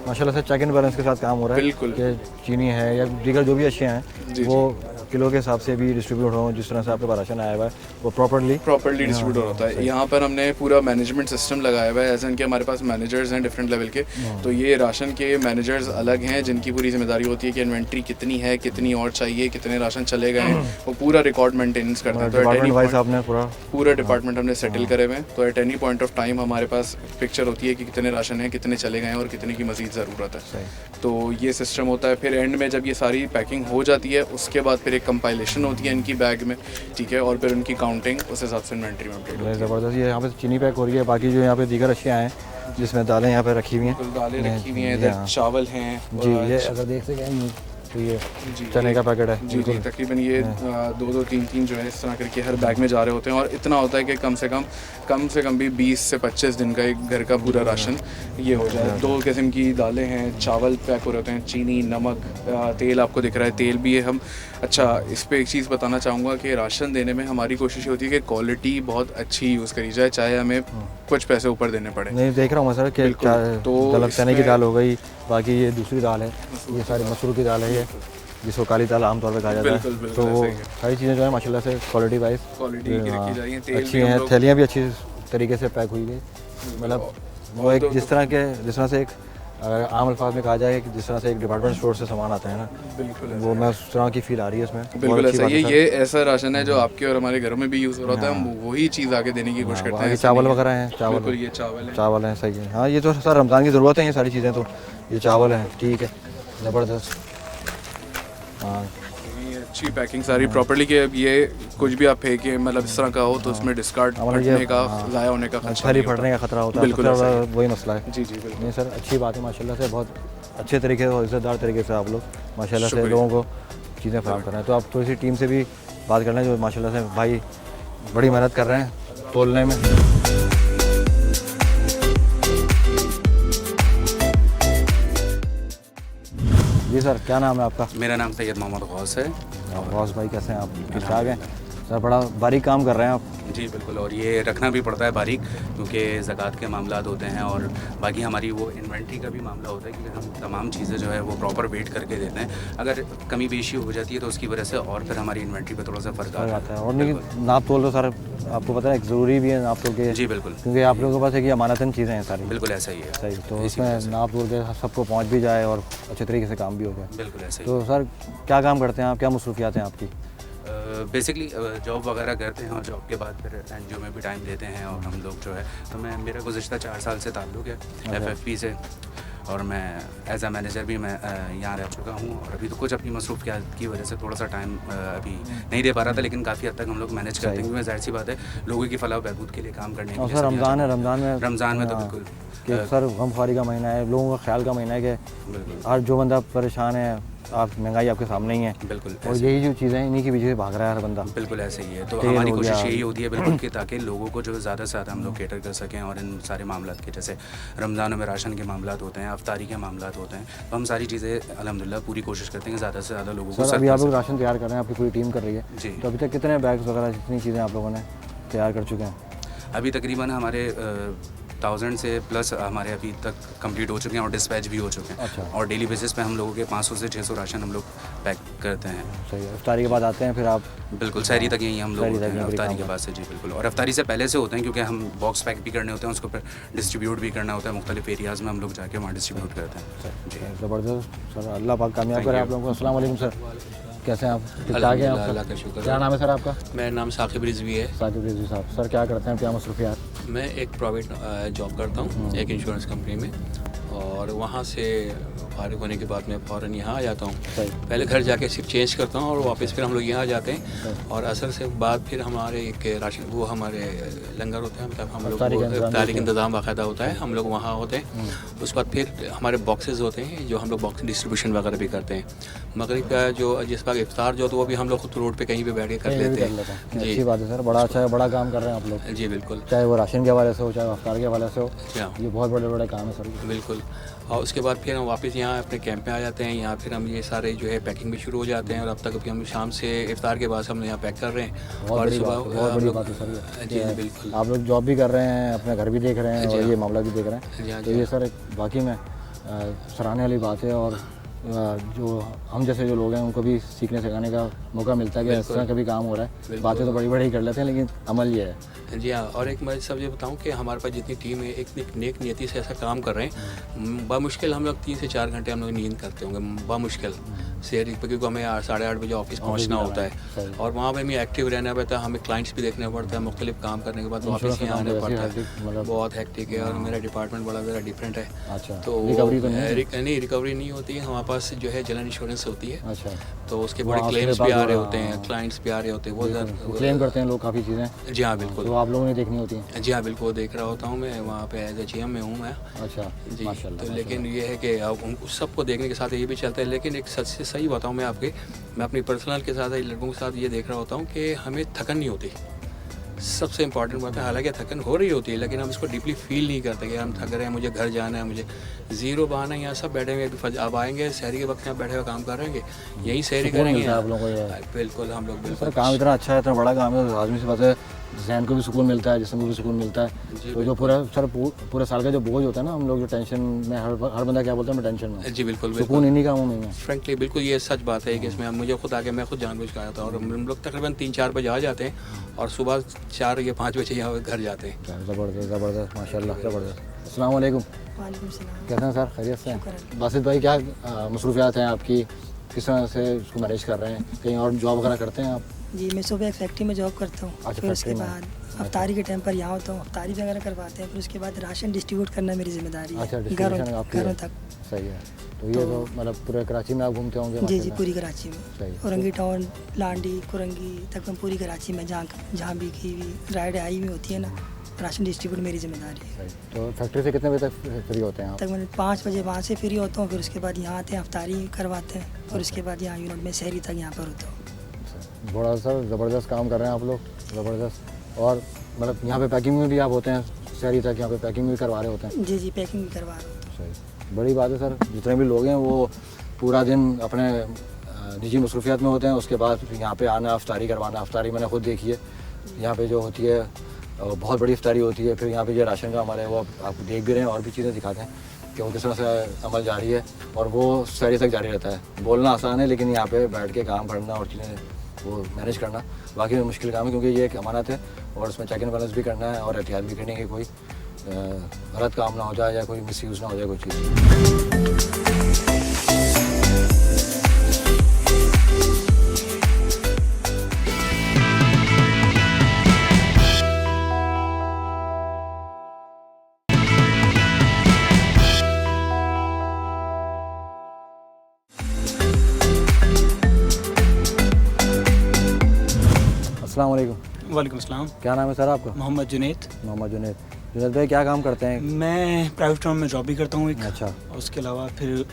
माशाल्लाह से चेक एंड बैलेंस के साथ काम हो रहा है। बिल्कुल। कि चीनी है या दीगर जो भी अशिया हैं जी, वो किलो के हिसाब से भी डिस्ट्रीब्यूट हो, जिस तरह से आपके पास राशन आया हुआ है वो प्रॉपर्ली डिस्ट्रीब्यूट होता है। यहाँ पर हमने पूरा मैनेजमेंट सिस्टम लगाया हुआ है, एज एन कि हमारे पास मैनेजर्स हैं डिफरेंट लेवल के। तो ये राशन के मैनेजर्स अलग हैं जिनकी पूरी जिम्मेदारी होती है कि इन्वेंट्री कितनी है, कितनी और चाहिए, कितने राशन चले गए हैं, वो पूरा रिकॉर्ड मेंटेनेंस करते हैं। तो at any department wise point- आपने पूरा डिपार्टमेंट हमने सेटल करे हुए हैं, तो at any point of time हमारे पास पिक्चर होती है कि कितने राशन हैं, कितने चले गए हैं और कितने की मज़ीद ज़रूरत है। तो ये सिस्टम होता है। फिर एंड में जब ये सारी पैकिंग हो जाती है उसके बाद फिर एक कंपाइलेशन होती है इनकी बैग में, ठीक है, और फिर उनकी काउंटिंग उस हिसाब से इन्वेंट्री में अपडेट होती है। ज़बरदस्त। ये यहाँ पे चीनी पैक हो रही है, बाकी जो यहाँ पे दीगर अशिया हैं जिसमें दालें यहाँ पे रखी हुई हैं। बिल्कुल, दालें रखी हुई हैं, ये इधर हाँ। चावल हैं। जी, ये अगर देख सकें तो ये जी, चने का पैकेट है। जी जी, तकरीबन ये 2-2 3-3 जो है इस तरह करके हर बैग में जा रहे होते हैं। और इतना होता है कि कम से कम भी 20 से 25 दिन का एक घर का पूरा राशन ये हो जाए। 2 किस्म की दालें हैं, चावल पैक हो रहे होते हैं, चीनी, नमक, तेल आपको दिख रहा है, तेल भी है। हम अच्छा इस पे एक चीज़ बताना चाहूँगा कि राशन देने में हमारी कोशिश होती है कि क्वालिटी बहुत अच्छी यूज़ करी जाए, चाहे हमें कुछ पैसे ऊपर देने पड़े। नहीं देख रहा हूँ मैं सर कि बिल्कुल। तो गलत चने की इसमें- दाल हो गई, बाकी ये दूसरी दाल है, ये सारी मसूर की दाल है, ये जिसको काली दाल आमतौर पे कहा जाता बिल्कुल, है। बिल्कुल, तो वो ऐसे ही है। सारी चीज़ें जो है माशाल्लाह से क्वालिटी वाइज क्वालिटी की रखी जा रही हैं, तेल अच्छी भी हम हैं, लोग- थैलियाँ भी अच्छी तरीके से पैक हुई गई। मतलब वो एक जिस तरह से एक अगर आम अल्फाज में कहा जाए कि जिस तरह से एक डिपार्टमेंट स्टोर से सामान आता है ना, बिल्कुल वो मैं उस तरह की फील आ रही है इसमें। बहुत बिल्कुल अच्छी ऐसा बात ही है। सर। ये ऐसा राशन है जो आपके और हमारे घरों में भी यूज़ हो रहा होता है, हम वही चीज़ आगे देने की कोशिश करते हैं। बाकी ऐसा चावल नहीं है। वगैरह हैं, बिल्कुल, ये चावल है। चावल हैं, सही है। हाँ, ये तो सर रमज़ान की ज़रूरत है ये सारी चीज़ें, तो ये चावल हैं, ठीक है, ज़बरदस्त। हाँ, ये अच्छी पैकिंग सारी प्रॉपर्ली के। अब ये कुछ भी आप फेंके मतलब इस तरह का हो तो उसमें डिस्कार्ड मतलब ये- फटने का, हाँ। ज़ाया होने का खतरा थैली नहीं होता। फटने का खतरा होता है, बिल्कुल सबसे ऐसा बड़ा वही मसला है। जी जी बिल्कुल। नहीं सर, अच्छी बात है माशाल्लाह से, बहुत अच्छे तरीके से और इज़्ज़तदार तरीके से आप लोग माशाल्लाह से शुक्रिया। लोगों को चीज़ें फराहम कर रहे हैं। तो आप थोड़ी सी टीम से भी बात कर लें जो माशाल्लाह से भाई बड़ी मेहनत कर रहे हैं तोलने में। जी सर, क्या नाम है आपका? मेरा नाम सैयद मोहम्मद गौस है। गौस भाई, कैसे हैं आप? ठीक ठाक हैं सर? बड़ा बारीक काम कर रहे हैं आप। जी बिल्कुल, और ये रखना भी पड़ता है बारीक, क्योंकि ज़कात के मामलात होते हैं और बाकी हमारी वो इन्वेंट्री का भी मामला होता है, क्योंकि हम तमाम चीज़ें जो है वो प्रॉपर वेट करके देते हैं। अगर कमी बेशी हो जाती है तो उसकी वजह से और फिर हमारी इन्वेंट्री पे थोड़ा सा फ़र्क सर आता आता है। है और नहीं नाप तोल तो सर आपको पता है एक ज़रूरी भी है नाप तोल के, जी बिल्कुल, क्योंकि आप लोगों के पास एक ये अमानतन चीज़ें हैं सारी। बिल्कुल ऐसा ही है। सही, तो इसी वजह उसमें नाप तोल के सबको पहुंच भी जाए और अच्छे तरीके से काम भी हो जाए। बिल्कुल ऐसा ही। तो सर क्या काम करते हैं आप, क्या मसरूफियात हैं आपकी? बेसिकली जॉब वगैरह करते हैं और जॉब के बाद फिर एनजीओ में भी टाइम देते हैं। और हम लोग जो है, तो मेरा गुज़िश्ता 4 साल से ताल्लुक़ है FFP से, और मैं एज आ मैनेजर भी मैं यहाँ रह चुका हूँ। और अभी तो कुछ अपनी मसरूफियात की वजह से थोड़ा सा टाइम अभी नहीं दे पा रहा था, लेकिन काफ़ी हद तक हम लोग मैनेज करते हैं, क्योंकि ज़ाहिर सी बात है लोगों की फलाह बहबूद के लिए काम करने के और लिए सर सभी रमज़ान है, आता रमज़ान में तो हाँ, बिल्कुल कि सर गमख्वारी का महीना है, लोगों का ख्याल का महीना है कि बिल्कुल हर जो बंदा परेशान है, आप महंगाई आपके सामने ही है बिल्कुल और यही जो चीज़ें हैं इन्हीं के पीछे से भाग रहा है हर बंदा। बिल्कुल ऐसे ही है। तो तेल हमारी हो कोशिश गया। यही होती है बिल्कुल कि ताकि लोगों को जो ज़्यादा से ज़्यादा हम लोग केटर कर सकें। और इन सारे मामलात के, जैसे रमज़ान में राशन के मामलात होते हैं, अफ्तारी के मामलात होते हैं, तो हम सारी चीज़ें अल्हम्दुलिल्लाह पूरी कोशिश करते हैं कि ज़्यादा से ज़्यादा लोगों को सर सर्व अभी कर आप लोग सकें। राशन तैयार कर रहे हैं, आपकी पूरी टीम कर रही है, जी। तो अभी तक कितने बैग्स वगैरह जितनी चीज़ें आप लोगों ने तैयार कर चुके हैं? अभी तकरीबन हमारे 1000 से प्लस हमारे अभी तक कंप्लीट हो चुके हैं और डिस्पैच भी हो चुके हैं। अच्छा। और डेली बेसिस पे हम लोगों के 500 से 600 राशन हम लोग पैक करते हैं। सही है, इफ्तारी के बाद आते हैं फिर आप? बिल्कुल, सहरी तक यहीं हम लोग सहरी होते तक हैं, यहीं पर अफ्तारी काम के बाद से। जी बिल्कुल, और अफ्तारी से पहले से होते हैं, क्योंकि हम बॉक्स पैक भी करने होते हैं, उसको फिर डिस्ट्रीब्यूट भी करना होता है मुख्तलिफ एरियाज़ में, हम लोग जाके वहाँ डिस्ट्रीब्यूट करते हैं। जी ज़बरदस्त सर, अल्लाह पाक कामयाब करे आप लोगों को। अस्सलाम वालेकुम सर। कैसे हैं आप? ठीक ठाक हैं आप? अल्लाह का शुक्र क्या है। नाम है सर आपका? मेरा नाम साकिब रिजवी है। साकिब रिजवी साहब, सर क्या करते हैं, क्या मसरूफियात? मैं एक प्राइवेट जॉब करता हूँ एक इंश्योरेंस कंपनी में, और वहाँ से फारिग होने के बाद मैं फ़ौरन यहाँ आ जाता हूँ। सही। पहले घर जाके सिर्फ चेंज करता हूँ और वापस फिर हम लोग यहाँ आ जाते हैं, और असर से बाद फिर हमारे एक राशन वो हमारे लंगर होते हैं, मतलब हम लोग इफ्तारी का इंतज़ाम बाकायदा होता है, हम लोग वहाँ होते हैं। उसके बाद फिर हमारे बॉक्सेस होते हैं जो हम लोग बॉक्स डिस्ट्रीब्यूशन वगैरह भी करते हैं। मगरिब का जो जिस वक्त इफ्तार जो तो वो भी हम लोग खुद रोड पे कहीं पे बैठ के कर लेते हैं। जी अच्छी बात है सर, बड़ा अच्छा है, बड़ा काम कर रहे हैं आप लोग। जी बिल्कुल। चाहे वो राशन के हवाले से हो, चाहे अफ्तार के हवाले से हो, हाँ। ये बहुत बड़े बड़े काम है सर। बिल्कुल। और उसके बाद फिर हम वापस यहाँ अपने कैंप में आ जाते हैं। यहाँ फिर हम ये सारे जो है पैकिंग भी शुरू हो जाते हैं, और अब तक अभी हम शाम से इफ्तार के बाद हम यहाँ पैक कर रहे हैं। बहुत और बड़ी सुबह बहुत बड़ी बात है सर। जी जी बिल्कुल। आप लोग जॉब भी कर रहे हैं, अपना घर भी देख रहे हैं, और ये मामला भी देख रहे जी हैं, हाँ, तो जी ये सर वाकई में सराहने वाली बात है। और जो हम जैसे जो लोग हैं उनको भी सीखने सिखाने का मौका मिलता है कि इस तरह का भी काम हो रहा है। बातें तो बड़ी बड़ी ही कर लेते हैं, लेकिन अमल ये है। जी हाँ। और एक मैं सब ये बताऊँ कि हमारे पास जितनी टीम है एक नेक नियति से ऐसा काम कर रहे हैं। बामुश्किल हम लोग 3 से 4 घंटे हम लोग नींद करते होंगे बामुश्किल शहर, क्योंकि हमें 8-8:30 बजे ऑफिस पहुंचना होता है, और वहाँ पे हमें एक्टिव रहना पड़ता है, हमें क्लाइंट्स भी देखना पड़ता है, मुख्तलिफ काम करने के बाद वापस यहाँ आना पड़ता है। बहुत हेक्टिक है, और मेरा डिपार्टमेंट बड़ा ज़रा डिफरेंट है। अच्छा, तो नहीं रिकवरी नहीं होती है हमारे पास, जो है जनरल इंश्योरेंस होती है। अच्छा, तो उसके बड़े क्लेम्स भी आ रहे होते हैं, क्लाइंट्स भी आ रहे होते हैं, वो क्लेम करते हैं लोग काफ़ी चीज़ें। जी हाँ बिल्कुल। तो आप लोगों ने देखनी होती हैं। जी हाँ बिल्कुल, देख रहा होता हूँ मैं वहाँ पे एज ए GM में हूँ मैं। अच्छा जी। माशाल्लाह, तो लेकिन ये है कि अब उस सबको देखने के साथ ये भी चलता है, लेकिन एक सच से सही बताऊँ मैं आपके, मैं अपनी पर्सनल के साथ लड़कों के साथ ये देख रहा होता हूँ कि हमें थकन नहीं होती। सबसे इम्पॉर्टेंट बात है, हालांकि थकन हो रही होती है, लेकिन हम इसको डीपली फील नहीं करते कि हम थक रहे हैं, मुझे घर जाना है, मुझे ज़ीरो बहाना। यहाँ सब बैठे हुए अब आएंगे शहरी के वक्त यहाँ बैठे हुए काम करेंगे, यही शहरी करेंगे आप लोगों को ये। बिल्कुल। हम लोग सर बिल्कुल काम इतना अच्छा है, इतना बड़ा काम है, आदमी से बात है, जहन को भी सुकून मिलता है, जिस्म को भी सुकून मिलता है। तो जो पूरे साल का जो बोझ होता है ना, हम लोग जो टेंशन में, हर बंदा क्या बोलता है, मैं टेंशन में। जी बिल्कुल सुकून इन्हीं कामों में है। फ्रेंकली बिल्कुल ये सच बात है कि इसमें मुझे खुद आके मैं खुद जानबूझ कर आया था, और हम लोग तकरीबन 3-4 बजे आ जाते हैं, और सुबह 4 या 5 बजे यहाँ घर जाते हैं। ज़बरदस्त ज़बरदस्त माशाल्लाह ज़बरदस्त। अस्सलाम वालेकुम। वालेकुम सलाम। कैसे हैं सर, खैरियत से हैं? बासित भाई, क्या मसरूफियात हैं आपकी, किस तरह से उसको मैनेज कर रहे हैं? कहीं और जॉब वगैरह करते हैं आप? जी मैं सुबह एक फैक्ट्री में जॉब करता हूँ। अच्छा, फिर उसके फैक्ट्री में। बाद अफ्तारी के टाइम पर यहाँ होता हूँ, अफ्तारी वगैरह करवाते हैं। फिर उसके बाद राशन डिस्ट्रीब्यूट करना मेरी जिम्मेदारी अच्छा, है, डिस्ट्रीब्यूशन आपकी है। घरों तक। सही है। तो ये तो मतलब पूरे कराची में आप घूमते होंगे? जी जी, माशाल्लाह। पूरी कराची में, सही। औरंगी टाउन, लांडी, कुरंगी तक मैं पूरी कराची में जहाँ भी की भी राइड आई हुई होती है ना, राशन डिस्ट्रीब्यूट मेरी जिम्मेदारी है। सही। तो फैक्ट्री से कितने बजे तक फ्री होते हैं आप? तक मैं 5 बजे वहाँ से फ्री होता हूँ। फिर उसके बाद यहाँ आते हैं, अफ्तारी करवाते हैं, और उसके बाद यहाँ यूनिट में शहरी तक यहाँ पर होता हूँ। बड़ा सर ज़बरदस्त काम कर रहे हैं आप लोग, ज़बरदस्त। और मतलब यहाँ पे पैकिंग में भी आप होते हैं, शहरी तक यहाँ पे पैकिंग भी करवा रहे होते हैं? जी जी, पैकिंग भी करवा रहा हूँ। सही, बड़ी बात है सर। जितने भी लोग हैं वो पूरा दिन अपने निजी मसरूफियात में होते हैं, उसके बाद यहाँ पे आना, अफ्तारी करवाना। अफ्तारी मैंने खुद देखी है, यहाँ पे जो होती है बहुत बड़ी इफ्तारी होती है। फिर यहाँ पे जो राशन का हमारे, वो आप देख भी रहे हैं, और भी चीज़ें दिखाते हैं कि वो किस तरह से अमल जारी है, और वो शहरी तक जारी रहता है। बोलना आसान है, लेकिन यहाँ पे बैठ के काम करना और चीज़ें वो मैनेज करना वाकई में मुश्किल काम है, क्योंकि ये एक अमानत है, और उसमें चेक एंड बैलेंस भी करना है, और एहतियात भी करनी है कि कोई गलत काम ना हो जाए, या कोई मिसयूज़ ना हो जाए कोई चीज़। अस्सलाम वालेकुम। वालेकुम अस्सलाम। क्या नाम है सर आपका? मोहम्मद जुनैद। मोहम्मद जुनैद। जुनैद भाई क्या काम करते हैं? मैं प्राइवेट फर्म में जॉब भी करता हूँ एक। अच्छा। और उसके अलावा फिर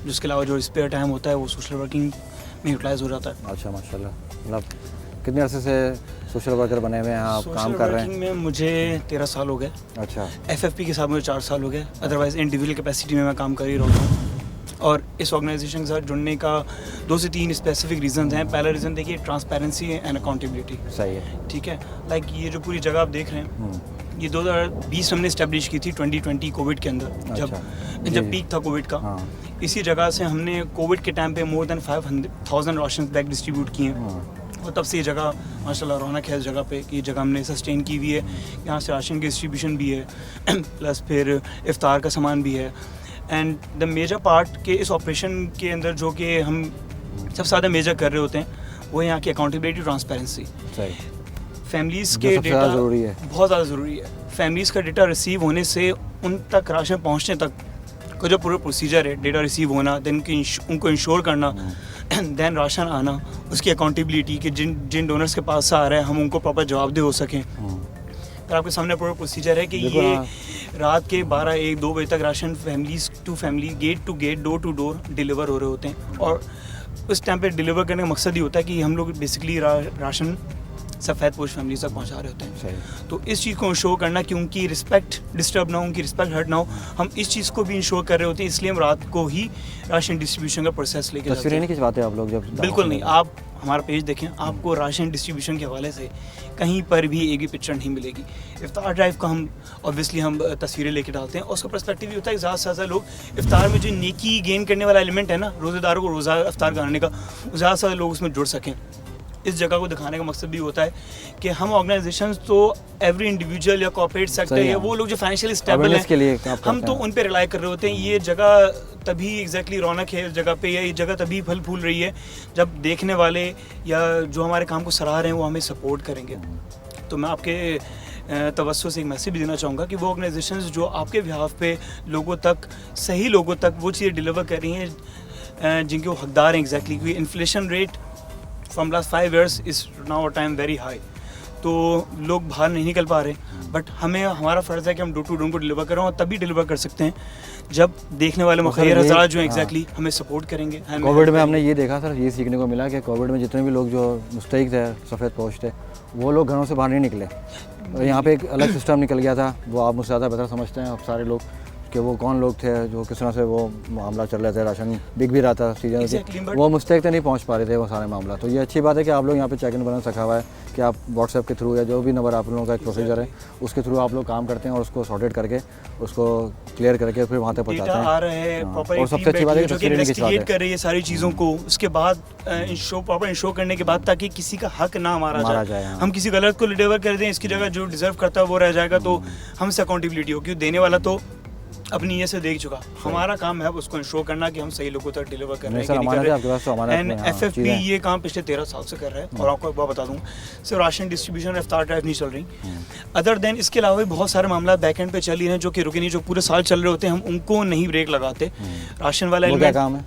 उसके अलावा जो स्पेयर टाइम होता है वो सोशल वर्किंग में यूटिलाइज हो जाता है। अच्छा माशाल्लाह। मतलब कितने अरसे से सोशल वर्कर बने हुए हैं आप, काम कर रहे हैं? सोशल वर्किंग में मुझे 13 साल हो गए। अच्छा। FFP के साथ मुझे 4 साल हो गए। अदरवाइज इंडिविजुअल कैपेसिटी में मैं काम कर ही रहा हूँ। और इस ऑर्गेनाइजेशन के साथ जुड़ने का 2 से 3 स्पेसिफिक रीजंस हैं। पहला रीज़न देखिए, ट्रांसपेरेंसी एंड अकाउंटेबिलिटी। सही है। ठीक है। लाइक ये जो पूरी जगह आप देख रहे हैं, ये 2020 हमने इस्टेब्लिश की थी 2020 कोविड के अंदर। जब पीक था कोविड का। हाँ। इसी जगह से हमने कोविड के टाइम पे more than 500,000 ration bag distribute किए हैं। और तब से ये जगह माशाल्लाह रौनक है इस जगह पे, कि ये जगह हमने सस्टेन की हुई है। यहाँ से राशन की डिस्ट्रीब्यूशन भी है, प्लस फिर इफ्तार का सामान भी है। एंड द मेजर पार्ट के इस ऑपरेशन के अंदर जो कि हम सबसे ज़्यादा मेजर कर रहे होते हैं वो यहाँ की अकाउंटेबिलिटी, ट्रांसपेरेंसी। सही, फैमिलीज़ जो के सबसे डेटा ज़्यादा ज़रूरी है। बहुत ज़्यादा ज़रूरी है। फैमिलीज़ का डेटा रिसीव होने से उन तक राशन पहुँचने तक का जो पूरा प्रोसीजर है, डेटा रिसीव होना, देन उनको इंश्योर करना, देन राशन आना, उसकी अकाउंटेबिलिटी कि जिन डोनर्स के पास से आ रहा है हम उनको प्रॉपर जवाबदेह हो सकें। पर आपके सामने पूरा प्रोसीजर है कि ये रात के 12-1-2 बजे तक ration families to family, gate to gate, door to door deliver हो रहे होते हैं। और उस टाइम पे डिलीवर करने का मकसद ये होता है कि हम लोग बेसिकली राशन सफ़ेद पोश फैमिली तक पहुंचा रहे होते हैं। तो इस चीज़ को इंश्योर करना कि उनकी रिस्पेक्ट डिस्टर्ब ना हो, उनकी रिस्पेक्ट हर्ट ना हो, हम इस चीज़ को भी इंश्योर कर रहे होते हैं। इसलिए हम रात को ही राशन डिस्ट्रीब्यूशन का प्रोसेस लेके जाते तस्वीरें हैं। नहीं खिंचवाते आप लोग जब? बिल्कुल नहीं, आप हमारा पेज देखें, आपको राशन डिस्ट्रीब्यूशन के हवाले से कहीं पर भी एक भी पिक्चर नहीं मिलेगी। इफ्तार ड्राइव का हम ऑब्वियसली हम तस्वीरें लेके डालते हैं और उसका पर्सपेक्टिव ये होता है कि ज़्यादा से ज़्यादा लोग इफ्तार में जो नेकी गेन करने वाला एलिमेंट है ना, रोज़ेदारों को रोज़ा इफ्तार कराने का, ज़्यादा से ज़्यादा लोग उसमें जुड़ सकें। इस जगह को दिखाने का मकसद भी होता है कि हम ऑर्गेनाइजेशंस तो एवरी इंडिविजुअल या कॉर्पोरेट सेक्टर या वो लोग जो फाइनेंशियली स्टेबल हैं, हम तो उन पे रिलाई कर रहे होते हैं। ये जगह तभी एग्जैक्टली रौनक है इस जगह पे, या ये जगह तभी फल फूल रही है जब देखने वाले या जो हमारे काम को सराह रहे हैं वो हमें सपोर्ट करेंगे। तो मैं आपके तवज्जो से एक मैसेज भी देना चाहूँगा कि वो ऑर्गेनाइजेशंस जो आपके बिहाफ पे लोगों तक, सही लोगों तक वो चीज़ें डिलीवर कर रही हैं जिनके वो हकदार हैं एग्जैक्टली। क्योंकि inflation rate from last 5 years is now time very high. तो लोग बाहर नहीं निकल पा रहे, बट हमारा फ़र्ज़ है कि हम डोर टू डोर को डिलीवर करें, और तभी डिलीवर कर सकते हैं जब देखने वाले मुखैर हज़रात जो हैं एग्जैक्टली हमें सपोर्ट करेंगे। कोविड में हमने ये देखा सर, ये सीखने को मिला कि कोविड में जितने भी लोग जो मुस्तैक थे, सफ़ेद पोश थे, वो लोग घरों से बाहर नहीं निकले। और यहाँ पे एक अलग सिस्टम निकल गया था, वो आप मुझसे ज़्यादा बेहतर समझते हैं अब सारे लोग कि वो कौन लोग थे, जो किस तरह से वो मामला चल रहे थे, राशन बिक भी रहा था सीजन, वो मुस्तैक तक नहीं पहुँच पा रहे थे वो सारे मामला। तो ये अच्छी बात है कि आप लोग यहाँ पे चेक इन बैलेंस रखा हुआ है कि आप व्हाट्सएप के थ्रू या जो भी नंबर आप लोगों का एक प्रोसीजर है उसके थ्रू आप लोग काम करते हैं और उसको सॉर्टेड करके उसको क्लियर करके फिर वहाँ तक पहुँचाते हैं। और सबसे अच्छी बात है कि इन्वेस्टिगेट कर रही है सारी चीज़ों को, उसके बाद प्रॉपर इंश्योर करने के बाद ताकि किसी का हक ना मारा जाए। हम किसी गलत को डिलीवर कर दें, इसकी जगह जो डिजर्व करता है वो रह जाएगा, तो हमसे अकाउंटेबिलिटी होगी। देने वाला तो अपनी ये से देख चुका, हमारा काम है उसको इंश्योर करना कि हम सही लोगों तक डिलीवर कर रहे हैं। एंड FFP ये काम पिछले 13 साल से कर रहा है। और आपको एक बात बता दूँ, सिर्फ राशन डिस्ट्रीब्यूशन इफ्तार ड्राइव नहीं चल रही, अदर देन इसके अलावा भी बहुत सारे मामला बैक एंड पे चल रहे हैं जो कि रुके नहीं, जो पूरे साल चल रहे होते हैं, हम उनको नहीं ब्रेक लगाते। राशन वाला एलिमेंट काम है,